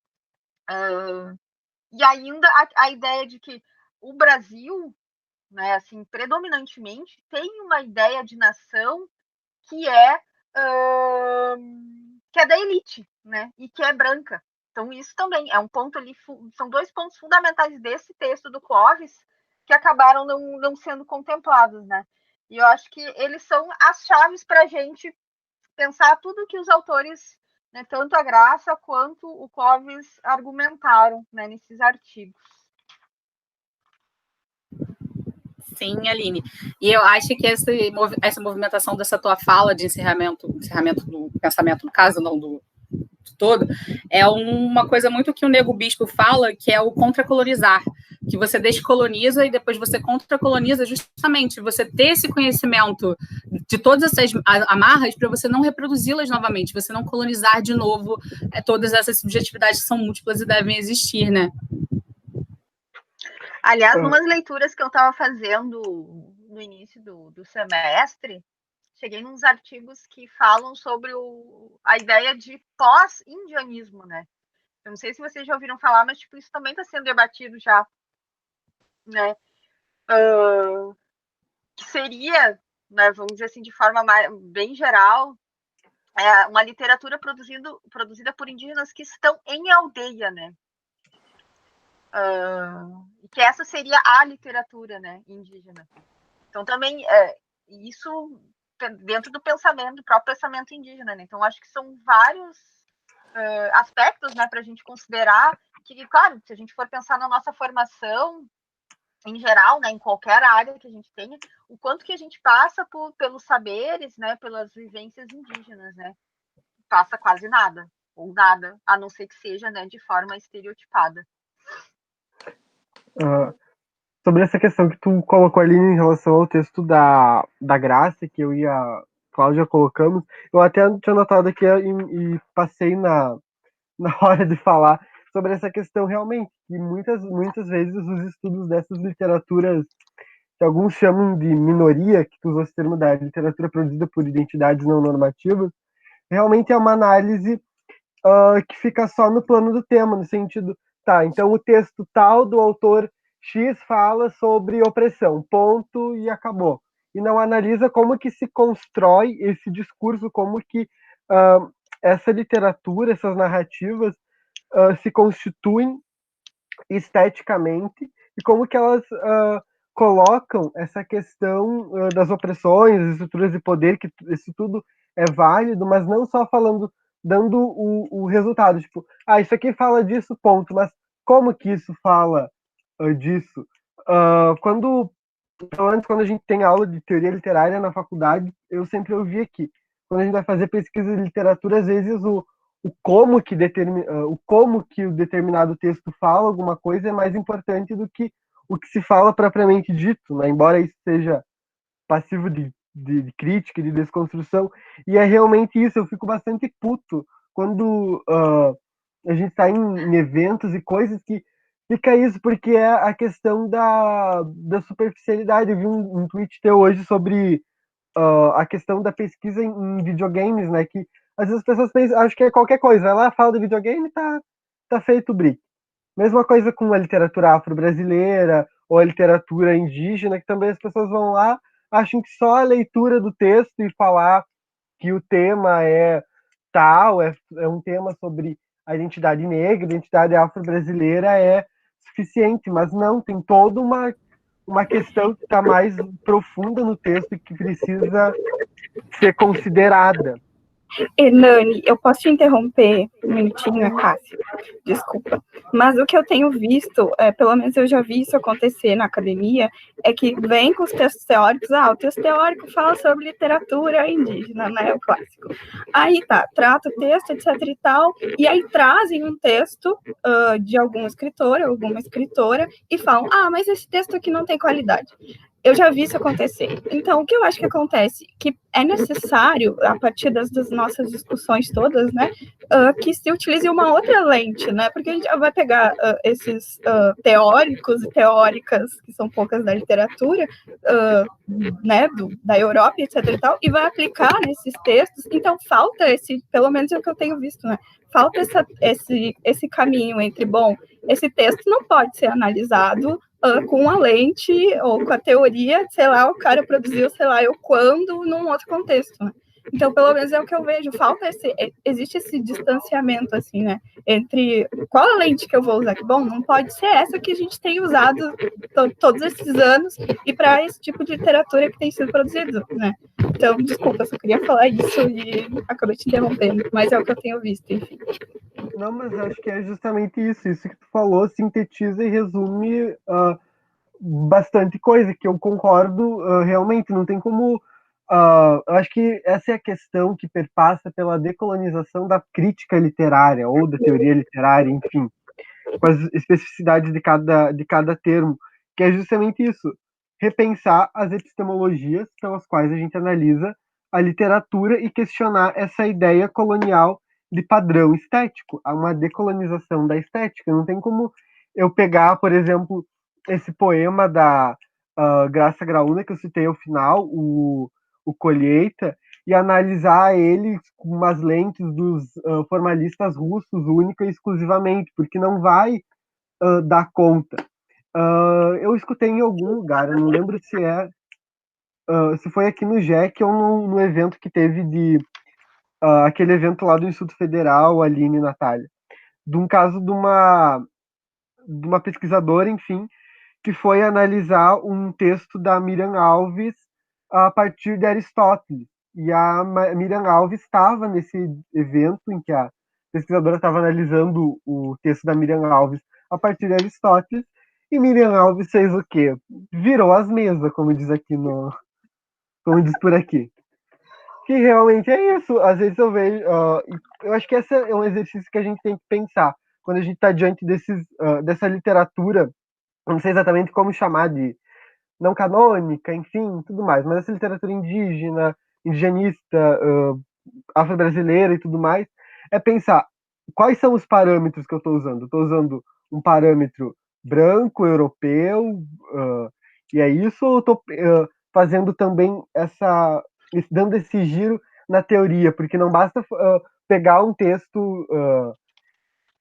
S1: E ainda a ideia de que o Brasil, né, assim, predominantemente tem uma ideia de nação que é da elite, né, e que é branca. Então isso também é um ponto ali, são 2 pontos fundamentais desse texto do Clóvis que acabaram não sendo contemplados, né? E eu acho que eles são as chaves para a gente pensar tudo que os autores, né, tanto a Graça quanto o Clóvis, argumentaram, né, nesses artigos.
S5: Sim, Aline. E eu acho que essa movimentação dessa tua fala de encerramento do pensamento, no caso, não do todo, é uma coisa muito que o Nego Bispo fala, que é o contracolonizar, que você descoloniza e depois você contracoloniza, justamente você ter esse conhecimento de todas essas amarras para você não reproduzi-las novamente, você não colonizar de novo todas essas subjetividades que são múltiplas e devem existir, né?
S1: Aliás, umas leituras que eu estava fazendo no início do semestre, cheguei nos artigos que falam sobre a ideia de pós-indianismo, né? Eu não sei se vocês já ouviram falar, mas tipo, isso também está sendo debatido já, né? Que seria, né, vamos dizer assim, de forma bem geral, uma literatura produzida por indígenas que estão em aldeia, né? Que essa seria a literatura, né, indígena. Então também isso dentro do pensamento, do próprio pensamento indígena, né? Então acho que são vários aspectos, né, para a gente considerar que, claro, se a gente for pensar na nossa formação em geral, né, em qualquer área que a gente tenha, o quanto que a gente passa pelos saberes, né, pelas vivências indígenas, né? Passa quase nada, ou nada, a não ser que seja, né, de forma estereotipada.
S4: Sobre essa questão que tu colocou ali em relação ao texto da Graça, que eu e a Cláudia colocamos, eu até tinha notado aqui e passei na hora de falar sobre essa questão realmente, que muitas vezes os estudos dessas literaturas, que alguns chamam de minoria, que tu usou esse termo da literatura produzida por identidades não normativas, realmente é uma análise que fica só no plano do tema, no sentido, tá, então o texto tal do autor X fala sobre opressão, ponto, e acabou. E não analisa como que se constrói esse discurso, como que essa literatura, essas narrativas se constituem esteticamente e como que elas colocam essa questão das opressões, das estruturas de poder, que isso tudo é válido, mas não só dando o resultado, tipo, isso aqui fala disso, ponto, mas como que isso fala disso? Pelo menos quando a gente tem aula de teoria literária na faculdade, eu sempre ouvi aqui, quando a gente vai fazer pesquisa de literatura, às vezes o como que o determinado texto fala alguma coisa é mais importante do que o que se fala propriamente dito, né? Embora isso seja passivo de crítica, de desconstrução, e é realmente isso, eu fico bastante puto quando a gente está em eventos e coisas que fica isso, porque é a questão da superficialidade. Eu vi um tweet teu hoje sobre a questão da pesquisa em videogames, né, que às vezes as pessoas pensam, acho que é qualquer coisa, vai lá, fala de videogame, tá feito o brick. Mesma coisa com a literatura afro-brasileira ou a literatura indígena, que também as pessoas vão lá, acham que só a leitura do texto e falar que o tema é tal, é um tema sobre a identidade negra, a identidade afro-brasileira é suficiente, mas não, tem toda uma questão que está mais profunda no texto e que precisa ser considerada.
S6: Hernani, eu posso te interromper um minutinho, Cássio? Desculpa. Mas o que eu tenho visto, pelo menos eu já vi isso acontecer na academia, é que vem com os textos teóricos, o texto teórico fala sobre literatura indígena, né, o clássico. Aí tá, trata o texto, etc e tal, e aí trazem um texto de algum escritor, alguma escritora, e falam, mas esse texto aqui não tem qualidade. eu já vi isso acontecer. Então, o que eu acho que acontece? Que é necessário, a partir das nossas discussões todas, né, que se utilize uma outra lente, né, porque a gente vai pegar esses teóricos e teóricas, que são poucas da literatura, né, da Europa, etc. e tal, e vai aplicar nesses textos. Então, falta pelo menos é o que eu tenho visto, né, falta esse caminho entre, bom, esse texto não pode ser analisado com a lente ou com a teoria, sei lá, o cara produziu, sei lá, eu quando, num outro contexto, né? Então, pelo menos é o que eu vejo, existe esse distanciamento, assim, né, entre qual a lente que eu vou usar, que, bom, não pode ser essa que a gente tem usado todos esses anos e para esse tipo de literatura que tem sido produzido, né? Então, desculpa, eu só queria falar isso e acabei te interrompendo, mas é o que eu tenho visto, enfim.
S4: Não, mas acho que é justamente isso que tu falou sintetiza e resume bastante coisa, que eu concordo realmente, não tem como... eu acho que essa é a questão que perpassa pela decolonização da crítica literária, ou da teoria literária, enfim, com as especificidades de cada termo, que é justamente isso, repensar as epistemologias pelas quais a gente analisa a literatura e questionar essa ideia colonial de padrão estético, há uma decolonização da estética. Não tem como eu pegar, por exemplo, esse poema da Graça Graúna, que eu citei ao final, o Colheita, e analisar ele com umas lentes dos formalistas russos, única e exclusivamente, porque não vai dar conta. Eu escutei em algum lugar, eu não lembro se foi aqui no JEC ou no evento que teve aquele evento lá do Instituto Federal, Aline e Natália, de um caso de uma pesquisadora, enfim, que foi analisar um texto da Miriam Alves a partir de Aristóteles. E a Miriam Alves estava nesse evento em que a pesquisadora estava analisando o texto da Miriam Alves a partir de Aristóteles, e Miriam Alves fez o quê? Virou as mesas, como diz por aqui. Que realmente é isso. Às vezes eu vejo. Eu acho que esse é um exercício que a gente tem que pensar quando a gente está diante dessa literatura. Não sei exatamente como chamar de não canônica, enfim, tudo mais, mas essa literatura indígena, indigenista, afro-brasileira e tudo mais, é pensar quais são os parâmetros que eu estou usando. Estou usando um parâmetro branco, europeu, e é isso, ou estou fazendo também dando esse giro na teoria, porque não basta pegar um texto,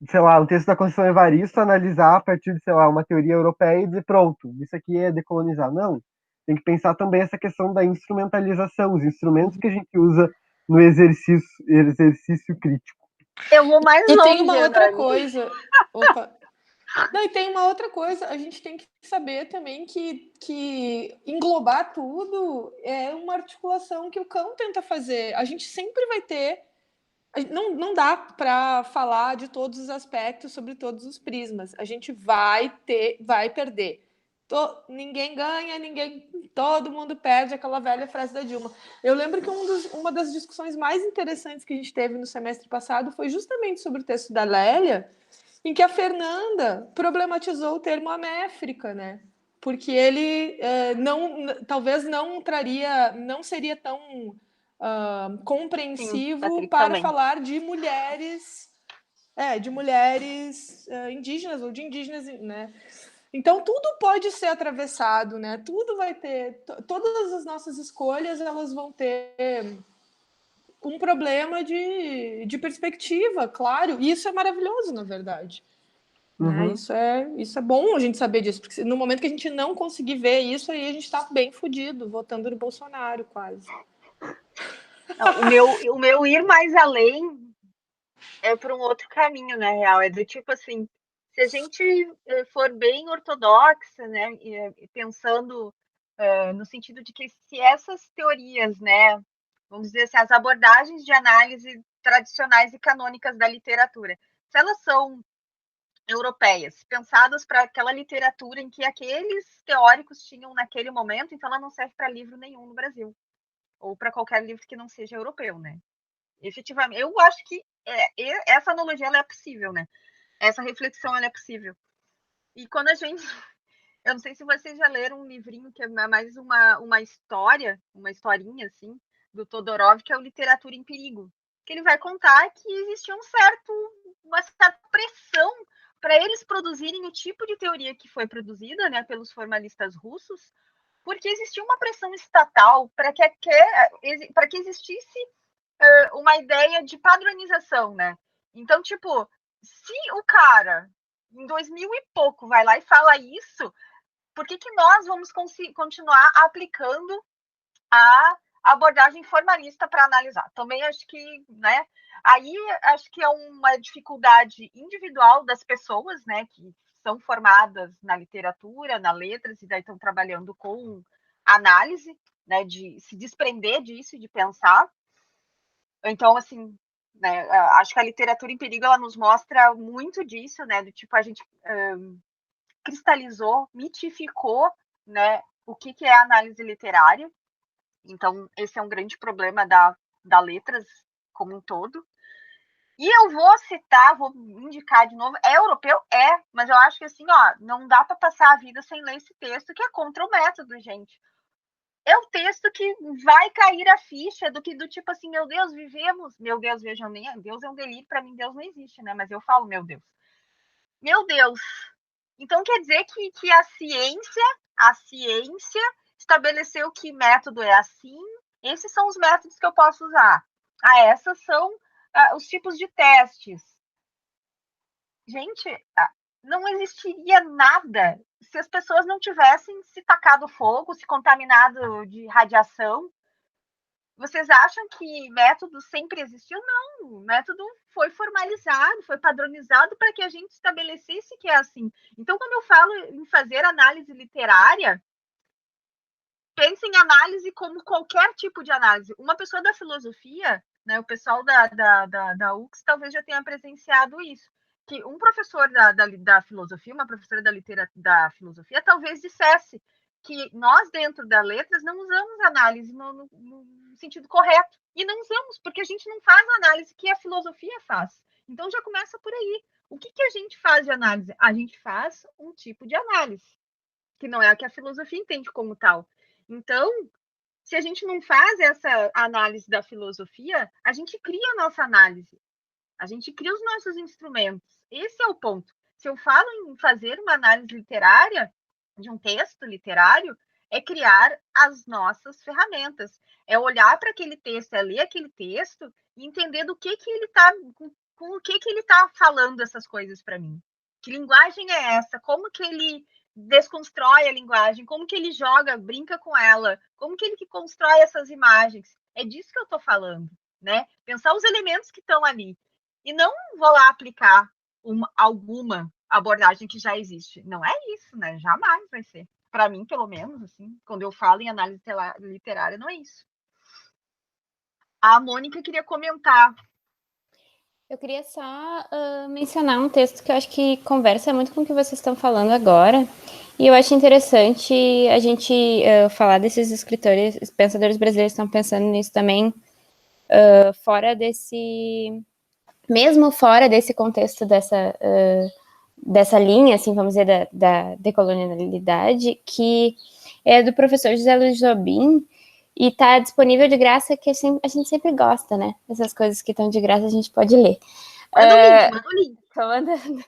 S4: sei lá, um texto da Conceição Evaristo, analisar a partir de, sei lá, uma teoria europeia e dizer, pronto, isso aqui é decolonizar. Não, tem que pensar também essa questão da instrumentalização, os instrumentos que a gente usa no exercício crítico.
S1: Eu vou mais
S2: longe.
S1: E
S2: tem uma outra coisa. Opa. Não, e tem uma outra coisa, a gente tem que saber também que englobar tudo é uma articulação que o Cão tenta fazer. A gente sempre vai ter... Não dá para falar de todos os aspectos sobre todos os prismas. A gente vai perder. Ninguém ganha, todo mundo perde, aquela velha frase da Dilma. Eu lembro que uma das discussões mais interessantes que a gente teve no semestre passado foi justamente sobre o texto da Lélia, em que a Fernanda problematizou o termo améfrica, né? Porque ele talvez não seria tão compreensivo. Sim, para falar de mulheres indígenas ou de indígenas, né? Então tudo pode ser atravessado, né? Tudo vai ter, todas as nossas escolhas elas vão ter um problema de perspectiva, claro. E isso é maravilhoso, na verdade. Uhum. Né? Isso é bom a gente saber disso, porque no momento que a gente não conseguir ver isso, aí a gente está bem fodido, votando no Bolsonaro, quase.
S1: Não, o meu ir mais além é por um outro caminho, na real. É do tipo assim, se a gente for bem ortodoxa, né, pensando no sentido de que se essas teorias, né, vamos dizer assim, as abordagens de análise tradicionais e canônicas da literatura, se elas são europeias, pensadas para aquela literatura em que aqueles teóricos tinham naquele momento, então ela não serve para livro nenhum no Brasil, ou para qualquer livro que não seja europeu, né? Efetivamente, eu acho que essa analogia ela é possível, né? Essa reflexão ela é possível. E quando a gente Eu não sei se vocês já leram um livrinho que é mais uma história, uma historinha, assim, do Todorov, que é o Literatura em Perigo. Que ele vai contar que existia uma certa pressão para eles produzirem o tipo de teoria que foi produzida, né, pelos formalistas russos, porque existia uma pressão estatal para que existisse uma ideia de padronização, né? Então, tipo, se o cara, em 2000 e pouco, vai lá e fala isso, por que nós vamos continuar aplicando a abordagem formalista para analisar? Também acho que, né? Aí acho que é uma dificuldade individual das pessoas, né? Que são formadas na literatura, na letras, e daí estão trabalhando com análise, né? De se desprender disso e de pensar. Então, assim, né, acho que a literatura em perigo ela nos mostra muito disso, né? Do tipo, a gente cristalizou, mitificou, né, o que é análise literária. Então, esse é um grande problema da letras como um todo. E eu vou indicar de novo, é europeu? É, mas eu acho que assim, ó, não dá para passar a vida sem ler esse texto, que é contra o método, gente. É o texto que vai cair a ficha do tipo assim, meu Deus, vivemos. Meu Deus, vejam, nem Deus é um delírio, para mim Deus não existe, né? Mas eu falo, meu Deus. Meu Deus. Então quer dizer que a ciência estabeleceu que método é assim, esses são os métodos que eu posso usar. Essas são os tipos de testes. Gente, não existiria nada se as pessoas não tivessem se tacado fogo, se contaminado de radiação. Vocês acham que método sempre existiu? Não, o método foi formalizado, foi padronizado para que a gente estabelecesse que é assim. Então, quando eu falo em fazer análise literária, pense em análise como qualquer tipo de análise. Uma pessoa da filosofia, né, o pessoal da UX talvez já tenha presenciado isso, que um professor da filosofia, uma professora da filosofia, talvez dissesse que nós, dentro da letras, não usamos análise no sentido correto. E não usamos, porque a gente não faz a análise que a filosofia faz. Então já começa por aí. O que a gente faz de análise? A gente faz um tipo de análise, que não é a que a filosofia entende como tal. Então, se a gente não faz essa análise da filosofia, a gente cria a nossa análise. A gente cria os nossos instrumentos. Esse é o ponto. Se eu falo em fazer uma análise literária, de um texto literário, é criar as nossas ferramentas. É olhar para aquele texto, é ler aquele texto e entender do que ele está, com o que ele está falando essas coisas para mim. Que linguagem é essa? Como que ele desconstrói a linguagem? Como que ele joga, brinca com ela? Como que ele constrói essas imagens? É disso que eu estou falando, né? Pensar os elementos que estão ali. E não vou lá aplicar alguma abordagem que já existe. Não é isso, né? Jamais vai ser. Para mim, pelo menos, assim, quando eu falo em análise literária, não é isso. A Mônica queria comentar.
S7: Eu queria só mencionar um texto que eu acho que conversa muito com o que vocês estão falando agora. E eu acho interessante a gente falar desses escritores, pensadores brasileiros que estão pensando nisso também, fora desse... Mesmo fora desse contexto dessa linha, assim, vamos dizer, da decolonialidade, que é do professor José Luiz Jobim, e tá disponível de graça, que a gente sempre gosta, né? Essas coisas que estão de graça a gente pode ler.
S1: Manda o link.
S7: Tô mandando.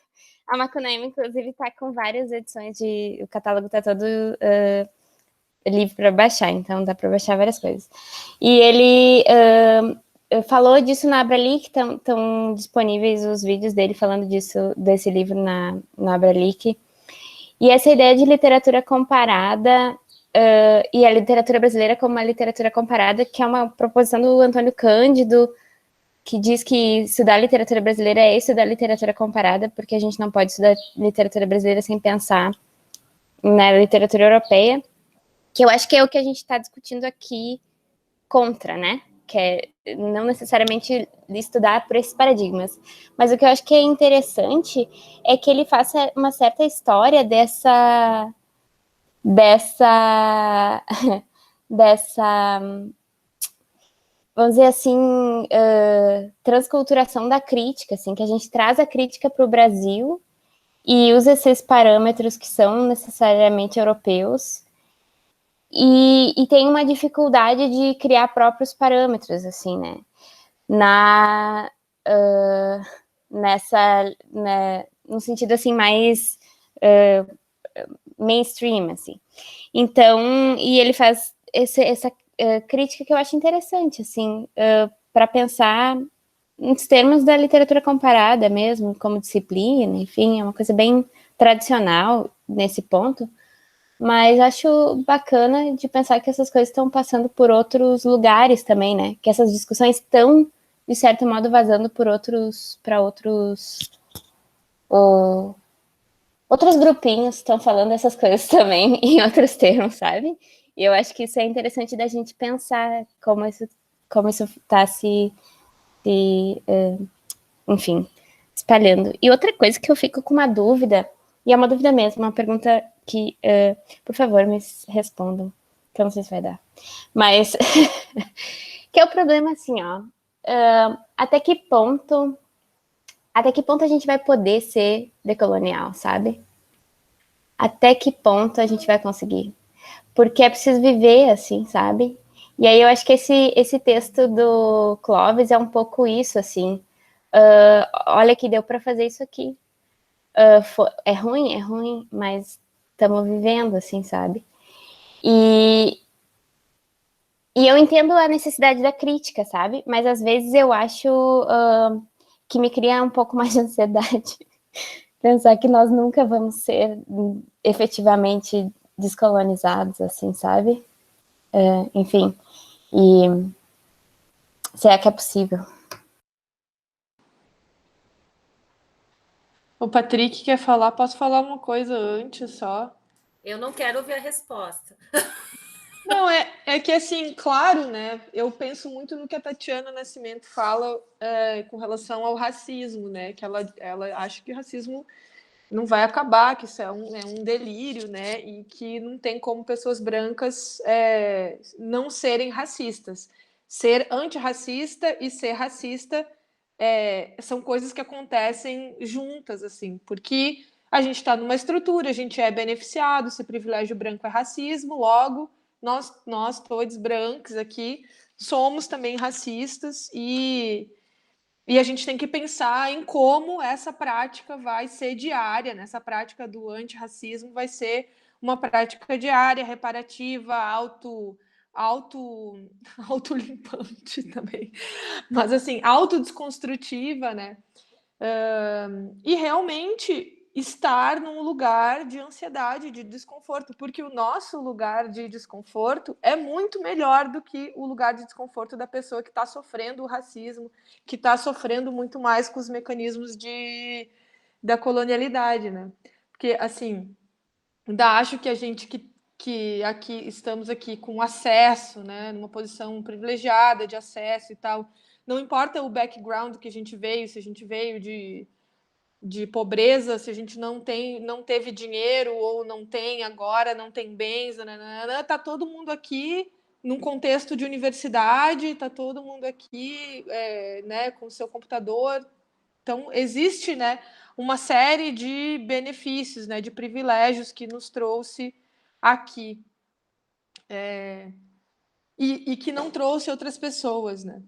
S7: A Macunaíma, inclusive, tá com várias edições o catálogo tá todo livre para baixar, então dá para baixar várias coisas. E ele falou disso na Abralic, estão disponíveis os vídeos dele falando desse livro na Abralic. E essa ideia de literatura comparada e a literatura brasileira como uma literatura comparada, que é uma proposição do Antônio Cândido, que diz que estudar literatura brasileira é estudar literatura comparada, porque a gente não pode estudar literatura brasileira sem pensar na literatura europeia, que eu acho que é o que a gente está discutindo aqui contra, né? Que é não necessariamente estudar por esses paradigmas. Mas o que eu acho que é interessante é que ele faça uma certa história dessa vamos dizer assim, transculturação da crítica, assim, que a gente traz a crítica para o Brasil e usa esses parâmetros que são necessariamente europeus e tem uma dificuldade de criar próprios parâmetros, assim, né? No sentido, assim, mais mainstream, assim. Então, e ele faz essa crítica que eu acho interessante, assim, para pensar nos termos da literatura comparada mesmo, como disciplina, enfim, é uma coisa bem tradicional nesse ponto, mas acho bacana de pensar que essas coisas estão passando por outros lugares também, né? Que essas discussões estão, de certo modo, vazando para outros grupinhos estão falando essas coisas também em outros termos, sabe? E eu acho que isso é interessante da gente pensar como isso está enfim, espalhando. E outra coisa que eu fico com uma dúvida, e é uma dúvida mesmo, uma pergunta que, por favor, me respondam, que eu não sei se vai dar. Mas, que é o problema, assim, ó, até que ponto a gente vai poder ser decolonial, sabe? Até que ponto a gente vai conseguir? Porque é preciso viver, assim, sabe? E aí eu acho que esse texto do Clóvis é um pouco isso, assim. Olha que deu para fazer isso aqui. É ruim, mas estamos vivendo, assim, sabe? E eu entendo a necessidade da crítica, sabe? Mas às vezes eu acho que me cria um pouco mais de ansiedade pensar que nós nunca vamos ser efetivamente descolonizados, assim, sabe? Enfim, e será que é possível?
S2: O Patrick quer falar, posso falar uma coisa antes só?
S3: Eu não quero ouvir a resposta.
S2: Não, é que assim, claro, né? Eu penso muito no que a Tatiana Nascimento fala com relação ao racismo, né? Que ela acha que o racismo não vai acabar, que isso é um delírio, né? E que não tem como pessoas brancas não serem racistas. Ser antirracista e ser racista são coisas que acontecem juntas, assim, porque a gente está numa estrutura, a gente é beneficiado, se privilégio branco é racismo, logo nós todos brancos aqui somos também racistas e a gente tem que pensar em como essa prática vai ser diária, né? Essa prática do antirracismo vai ser uma prática diária, reparativa, autolimpante também, mas assim, autodesconstrutiva, né? E realmente estar num lugar de ansiedade, de desconforto, porque o nosso lugar de desconforto é muito melhor do que o lugar de desconforto da pessoa que está sofrendo o racismo, que está sofrendo muito mais com os mecanismos da colonialidade, né? Porque, assim, ainda acho que a gente que aqui estamos aqui com acesso, né, numa posição privilegiada de acesso e tal, não importa o background que a gente veio, se a gente veio de pobreza, se a gente não teve dinheiro ou não tem agora, não tem bens, tá todo mundo aqui num contexto de universidade, tá todo mundo aqui, né, com o seu computador. Então existe, né, uma série de benefícios, né, de privilégios que nos trouxe aqui e que não trouxe outras pessoas, né?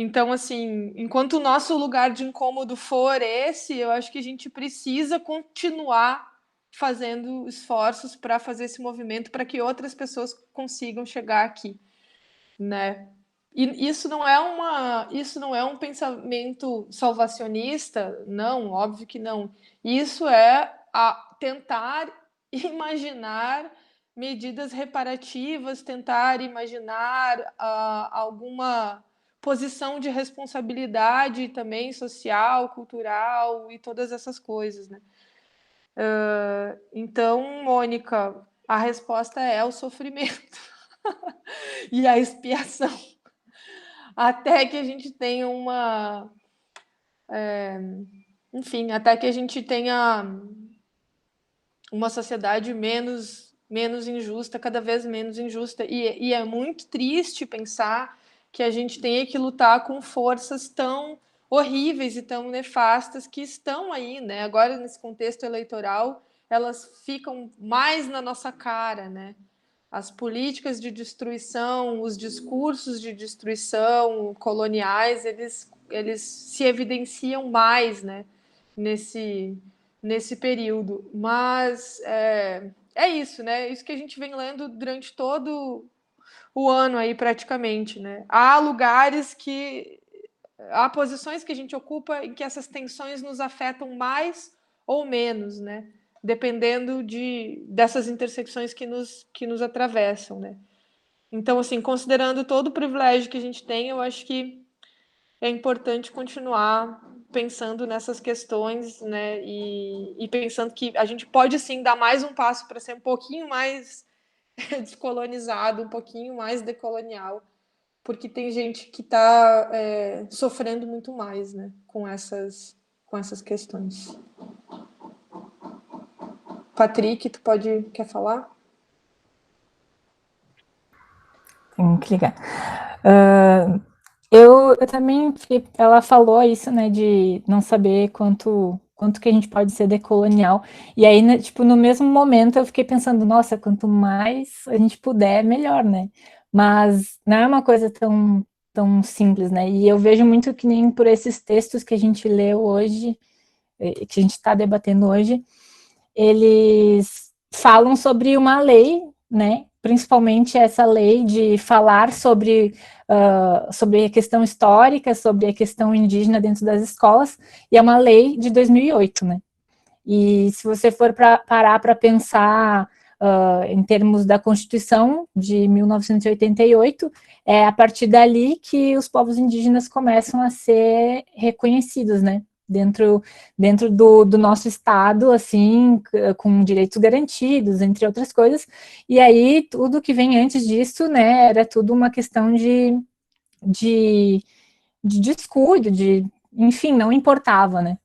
S2: Então, assim, enquanto o nosso lugar de incômodo for esse, eu acho que a gente precisa continuar fazendo esforços para fazer esse movimento para que outras pessoas consigam chegar aqui, né? E isso não é um pensamento salvacionista, não, óbvio que não. Isso é tentar imaginar medidas reparativas, tentar imaginar alguma posição de responsabilidade também social, cultural e todas essas coisas, né? Então, Mônica, a resposta é o sofrimento e a expiação, até que a gente tenha enfim, até que a gente tenha uma sociedade menos injusta, cada vez menos injusta. E é muito triste pensar que a gente tenha que lutar com forças tão horríveis e tão nefastas que estão aí, né? Agora, nesse contexto eleitoral, elas ficam mais na nossa cara, né? As políticas de destruição, os discursos de destruição coloniais, eles se evidenciam mais, né? Nesse período. Mas é isso, né? Isso que a gente vem lendo durante todo o ano aí, praticamente, né? Há lugares que... Há posições que a gente ocupa em que essas tensões nos afetam mais ou menos, né? Dependendo dessas intersecções que nos atravessam, né? Então, assim, considerando todo o privilégio que a gente tem, eu acho que é importante continuar pensando nessas questões, né? E pensando que a gente pode, sim, dar mais um passo para ser um pouquinho mais descolonizado, um pouquinho mais decolonial, porque tem gente que está sofrendo muito mais, né, com essas questões. Patrick, quer falar?
S8: Tenho que ligar. Eu também, ela falou isso, né, de não saber quanto que a gente pode ser decolonial, e aí, né, tipo, no mesmo momento eu fiquei pensando, nossa, quanto mais a gente puder, melhor, né, mas não é uma coisa tão simples, né, e eu vejo muito que nem por esses textos que a gente leu hoje, que a gente está debatendo hoje, eles falam sobre uma lei, né, principalmente essa lei de falar sobre a questão histórica, sobre a questão indígena dentro das escolas, e é uma lei de 2008, né? E se você for parar para pensar em termos da Constituição de 1988, é a partir dali que os povos indígenas começam a ser reconhecidos, né? Dentro do nosso estado, assim, com direitos garantidos, entre outras coisas, e aí tudo que vem antes disso, né, era tudo uma questão de descuido, enfim, não importava, né.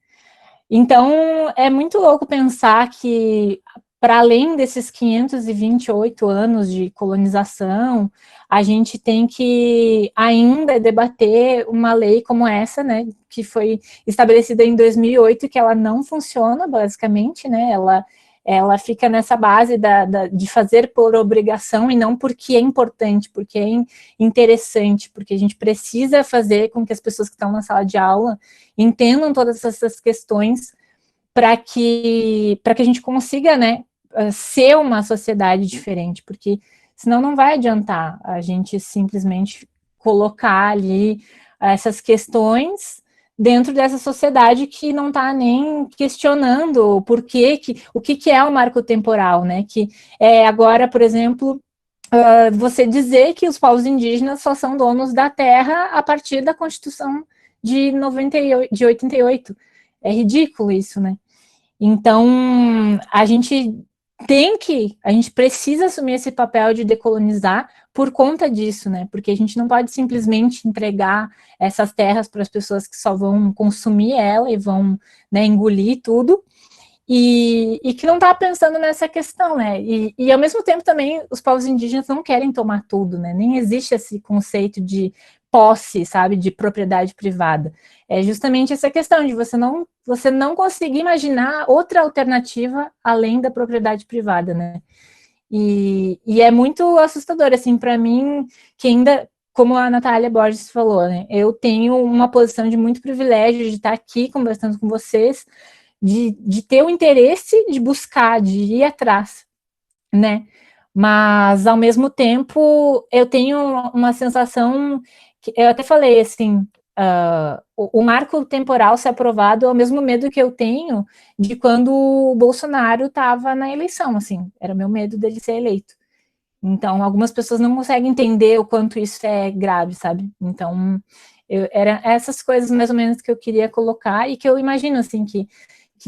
S8: Então, é muito louco pensar que, para além desses 528 anos de colonização, a gente tem que ainda debater uma lei como essa, né, que foi estabelecida em 2008, que ela não funciona, basicamente, né, ela fica nessa base de fazer por obrigação e não porque é importante, porque é interessante, porque a gente precisa fazer com que as pessoas que estão na sala de aula entendam todas essas questões para que a gente consiga, né, ser uma sociedade diferente, porque senão não vai adiantar a gente simplesmente colocar ali essas questões dentro dessa sociedade que não está nem questionando o que é o marco temporal, né? Que agora, por exemplo, você dizer que os povos indígenas só são donos da terra a partir da Constituição de 88. É ridículo isso, né? Então, a gente precisa assumir esse papel de decolonizar por conta disso, né? Porque a gente não pode simplesmente entregar essas terras para as pessoas que só vão consumir ela e vão, né, engolir tudo, e que não está pensando nessa questão, né? E ao mesmo tempo também os povos indígenas não querem tomar tudo, né? Nem existe esse conceito de posse, sabe, de propriedade privada. É justamente essa questão de você não conseguir imaginar outra alternativa além da propriedade privada, né? E é muito assustador, assim, para mim, que ainda, como a Natália Borges falou, né? Eu tenho uma posição de muito privilégio de estar aqui conversando com vocês, de ter o interesse de buscar, de ir atrás, né? Mas, ao mesmo tempo, eu tenho uma sensação, que eu até falei, assim, o marco temporal ser aprovado é o mesmo medo que eu tenho de quando o Bolsonaro estava na eleição, assim, era o meu medo dele ser eleito. Então, algumas pessoas não conseguem entender o quanto isso é grave, sabe? Então, era essas coisas mais ou menos que eu queria colocar e que eu imagino, assim, que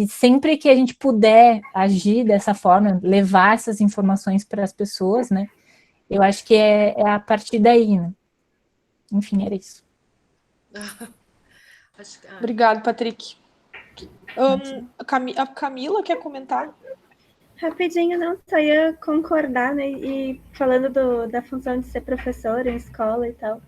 S8: sempre que a gente puder agir dessa forma, levar essas informações para as pessoas, né, eu acho que é a partir daí, né. Enfim, era isso.
S2: Obrigado, Patrick. A Camila quer comentar?
S9: Rapidinho, não, só ia concordar, né, e falando da função de ser professora em escola e tal,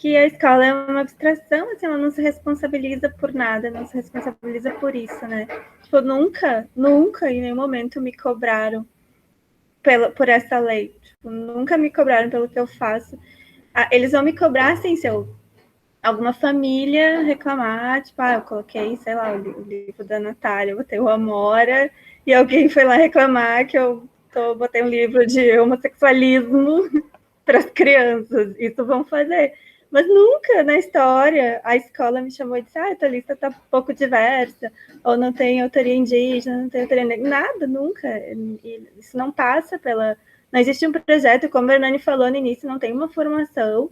S9: que a escola é uma abstração, assim, ela não se responsabiliza por nada, não se responsabiliza por isso, né? Tipo, nunca em nenhum momento me cobraram por essa lei. Tipo, nunca me cobraram pelo que eu faço. Eles vão me cobrar, assim, se eu alguma família reclamar, tipo, eu coloquei, sei lá, o livro da Natália, eu botei o Amora, e alguém foi lá reclamar que eu botei um livro de homossexualismo para as crianças. Isso vão fazer. Mas nunca na história a escola me chamou e disse, tua lista está pouco diversa, ou não tem autoria indígena, não tem autoria negra. Nada, nunca. E isso não passa pela... Não existe um projeto, como a Hernani falou no início, não tem uma formação,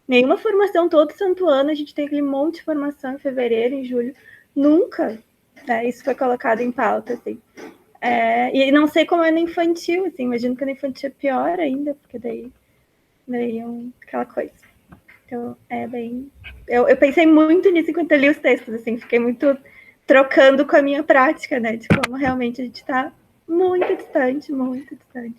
S9: nenhuma formação, todo santo ano a gente tem aquele monte de formação em fevereiro, em julho. Nunca, né, isso foi colocado em pauta, assim. E não sei como é no infantil, assim, imagino que no infantil é pior ainda, porque daí aquela coisa. Então, é bem... Eu pensei muito nisso enquanto eu li os textos, assim, fiquei muito trocando com a minha prática, né, de como realmente a gente está muito distante, muito distante.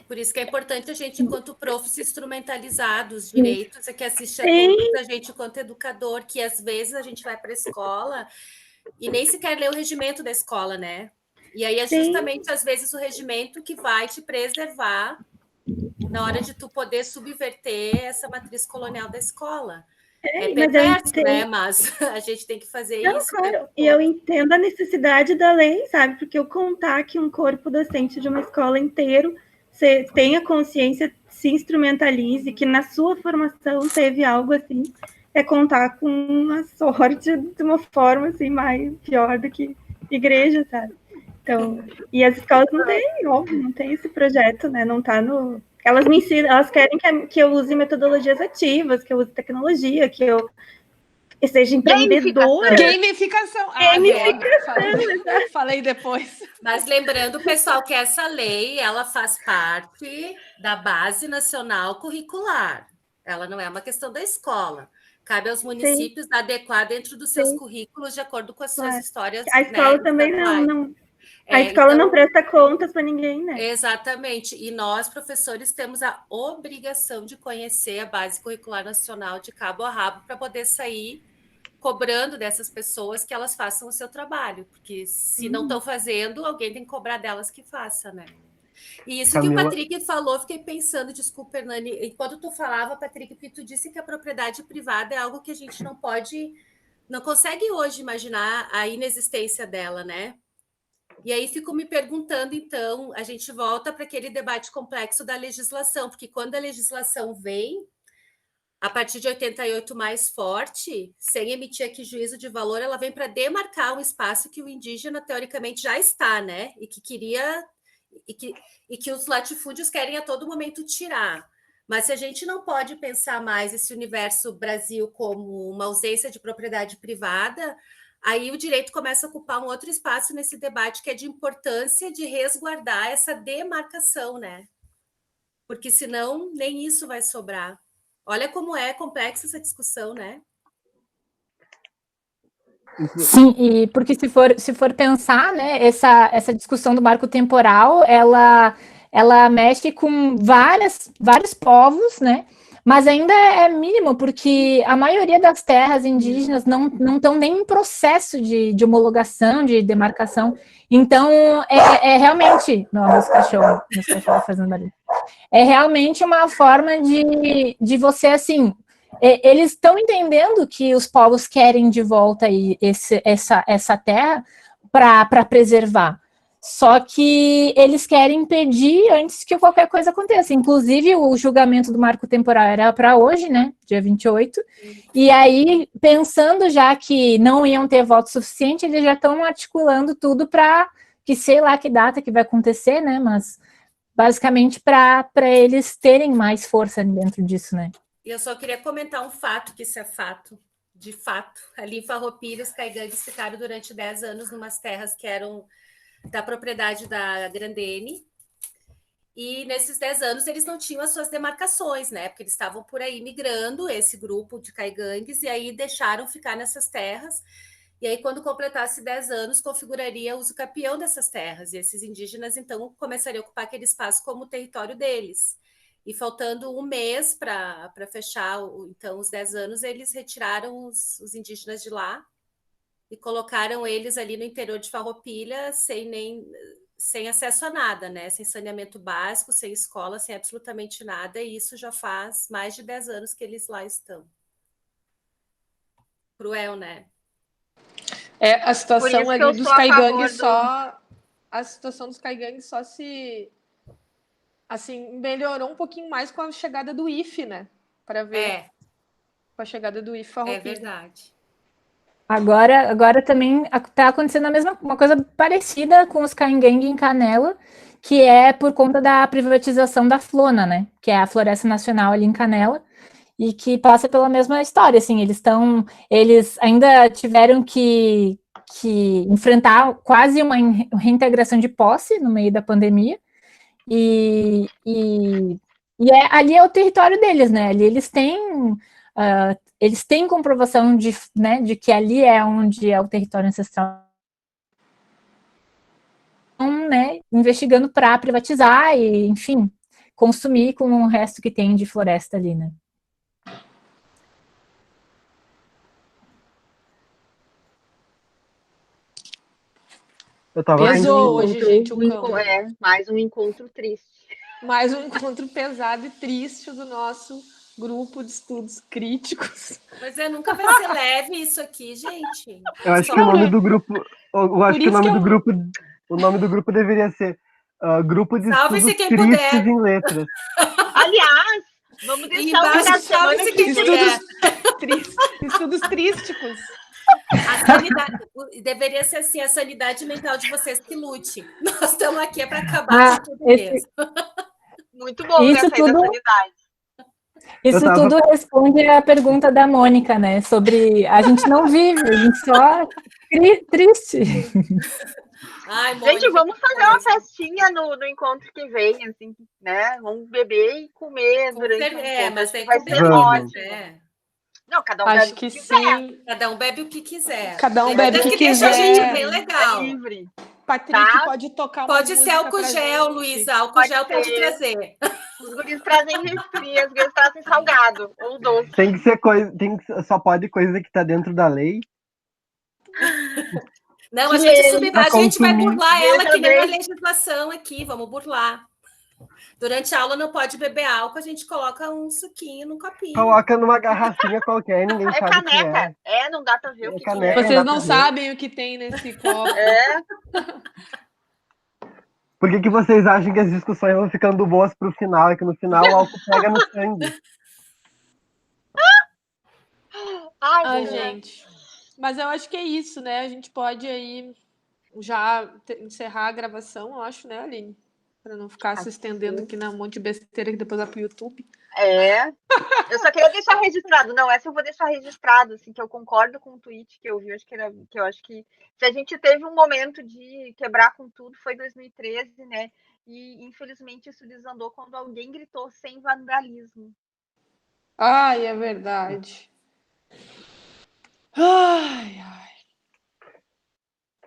S3: Por isso que é importante a gente, enquanto prof, se instrumentalizar dos direitos, que assiste a todos, a gente, enquanto educador, que às vezes a gente vai para a escola e nem sequer lê o regimento da escola, né? E aí é justamente, às vezes, o regimento que vai te preservar na hora de tu poder subverter essa matriz colonial da escola. É perverso, né? Mas a gente tem que fazer isso.
S9: Claro. E eu entendo a necessidade da lei, sabe? Porque eu contar que um corpo docente de uma escola inteiro você tenha consciência, se instrumentalize, que na sua formação teve algo assim, é contar com uma sorte de uma forma assim mais pior do que igreja, sabe? Então, e as escolas não têm, óbvio, não tem esse projeto, né? Não tá no... Elas me ensinam, elas querem que eu use metodologias ativas, que eu use tecnologia, que eu seja empreendedora.
S2: Gamificação. Falei depois.
S3: Mas lembrando, pessoal, que essa lei, ela faz parte da Base Nacional Curricular. Ela não é uma questão da escola. Cabe aos municípios adequar dentro dos seus currículos de acordo com as suas histórias.
S9: A escola, né, também não. A escola então, não presta contas para ninguém, né?
S3: Exatamente. E nós, professores, temos a obrigação de conhecer a Base Curricular Nacional de cabo a rabo para poder sair cobrando dessas pessoas que elas façam o seu trabalho, porque se não estão fazendo, alguém tem que cobrar delas que faça, né? E isso Camila... que o Patrick falou, fiquei pensando, desculpa, Hernani, enquanto tu falava, Patrick, que tu disse que a propriedade privada é algo que a gente não consegue hoje imaginar a inexistência dela, né? E aí fico me perguntando, então, a gente volta para aquele debate complexo da legislação, porque quando a legislação vem, a partir de 88 mais forte, sem emitir aqui juízo de valor, ela vem para demarcar um espaço que o indígena, teoricamente, já está, né? E que queria... E que os latifúndios querem a todo momento tirar. Mas se a gente não pode pensar mais esse universo Brasil como uma ausência de propriedade privada, aí o direito começa a ocupar um outro espaço nesse debate, que é de importância de resguardar essa demarcação, né? Porque senão nem isso vai sobrar. Olha como é complexa essa discussão, né?
S8: Sim, e porque se for pensar, né, essa discussão do marco temporal, ela mexe com vários povos, né? Mas ainda é mínimo, porque a maioria das terras indígenas não estão nem em processo de homologação, de demarcação. Então, é realmente... Não, meus cachorros fazendo barulho. É realmente uma forma de você, assim... Eles estão entendendo que os povos querem de volta aí essa terra para preservar. Só que eles querem impedir antes que qualquer coisa aconteça. Inclusive, o julgamento do marco temporal era para hoje, né? Dia 28. E aí, pensando já que não iam ter voto suficiente, eles já estão articulando tudo para que sei lá que data que vai acontecer, né? Mas basicamente para eles terem mais força dentro disso, né?
S3: E eu só queria comentar um fato, que isso é fato, de fato. Ali em Farroupilha, os caigangues ficaram durante 10 anos numas terras que eram da propriedade da Grandene, e nesses 10 anos eles não tinham as suas demarcações, né? Porque eles estavam por aí migrando, esse grupo de caigangues, e aí deixaram ficar nessas terras. E aí, quando completasse 10 anos, configuraria o uso capião dessas terras, e esses indígenas, então, começariam a ocupar aquele espaço como território deles. E faltando um mês para fechar, então, os 10 anos, eles retiraram os indígenas de lá e colocaram eles ali no interior de Farroupilha sem acesso a nada, né? Sem saneamento básico, sem escola, sem absolutamente nada. E isso já faz mais de 10 anos que eles lá estão. Cruel, né?
S2: A situação ali dos caigangues a situação dos caigangues só se assim melhorou um pouquinho mais com a chegada do IFE, né? Para ver com a chegada do IFE Farroupilha.
S3: É verdade.
S8: Agora também está acontecendo uma coisa parecida com os caingangue em Canela, que é por conta da privatização da Flona, né? Que é a Floresta Nacional ali em Canela, e que passa pela mesma história, assim, eles ainda tiveram que enfrentar quase uma reintegração de posse no meio da pandemia, ali é o território deles, né? Ali eles têm comprovação de que ali é onde é o território ancestral. Então, né, investigando para privatizar e, enfim, consumir com o resto que tem de floresta ali, né?
S2: Pesou hoje, gente, o campo.
S1: Mais um encontro triste.
S2: Mais um encontro pesado e triste do nosso grupo de estudos críticos.
S3: Pois é, nunca vai ser leve isso aqui, gente.
S4: Eu acho que o nome do grupo... O nome do grupo deveria ser Grupo de Estudos Tristes em Letras.
S1: Aliás, vamos deixar o da semana que
S2: Estudos trísticos.
S3: Deveria ser assim, a sanidade mental de vocês que lute. Nós estamos aqui para acabar com tudo mesmo.
S1: Muito bom essa aí da sanidade.
S8: Isso tudo responde à pergunta da Mônica, né? Sobre a gente não vive, a gente só triste.
S1: Ai, Mônica, gente, vamos fazer uma festinha no encontro que vem, assim, né? Vamos beber e comer durante o encontro.
S3: Mas tem
S1: vai ser ótimo. Não, cada um bebe o que quiser.
S3: Cada um bebe o que quiser.
S2: Cada um bebe o que quiser.
S3: Deixa a gente bem legal.
S1: É livre.
S2: Patrick pode tocar uma
S3: Pode ser álcool gel, Luísa. Álcool gel pode trazer.
S1: Os guris trazem refri, os guris trazem salgado ou doce.
S4: Tem que ser coisa, só pode coisa que tá dentro da lei.
S3: Não, a gente vai burlar ela que nem a legislação aqui. Vamos burlar. Durante a aula não pode beber álcool, a gente coloca um suquinho no copinho.
S4: Coloca numa garrafinha qualquer, ninguém sabe
S1: caneca.
S4: o que é.
S1: Não dá pra ver o que
S4: caneca,
S1: é.
S2: Vocês não sabem o que tem nesse copo.
S4: Por que vocês acham que as discussões vão ficando boas pro final? É que no final o álcool pega no sangue.
S2: Ai, gente. Mas eu acho que é isso, né? A gente pode aí já encerrar a gravação, eu acho, né, Aline? Para não ficar se estendendo aqui na monte de besteira que depois vai pro YouTube.
S1: Eu só queria deixar registrado. Não, essa eu vou deixar registrado, assim, que eu concordo com o tweet que eu vi. Que eu acho que se a gente teve um momento de quebrar com tudo, foi 2013, né? E infelizmente isso desandou quando alguém gritou sem vandalismo.
S2: Ai, é verdade. Ai.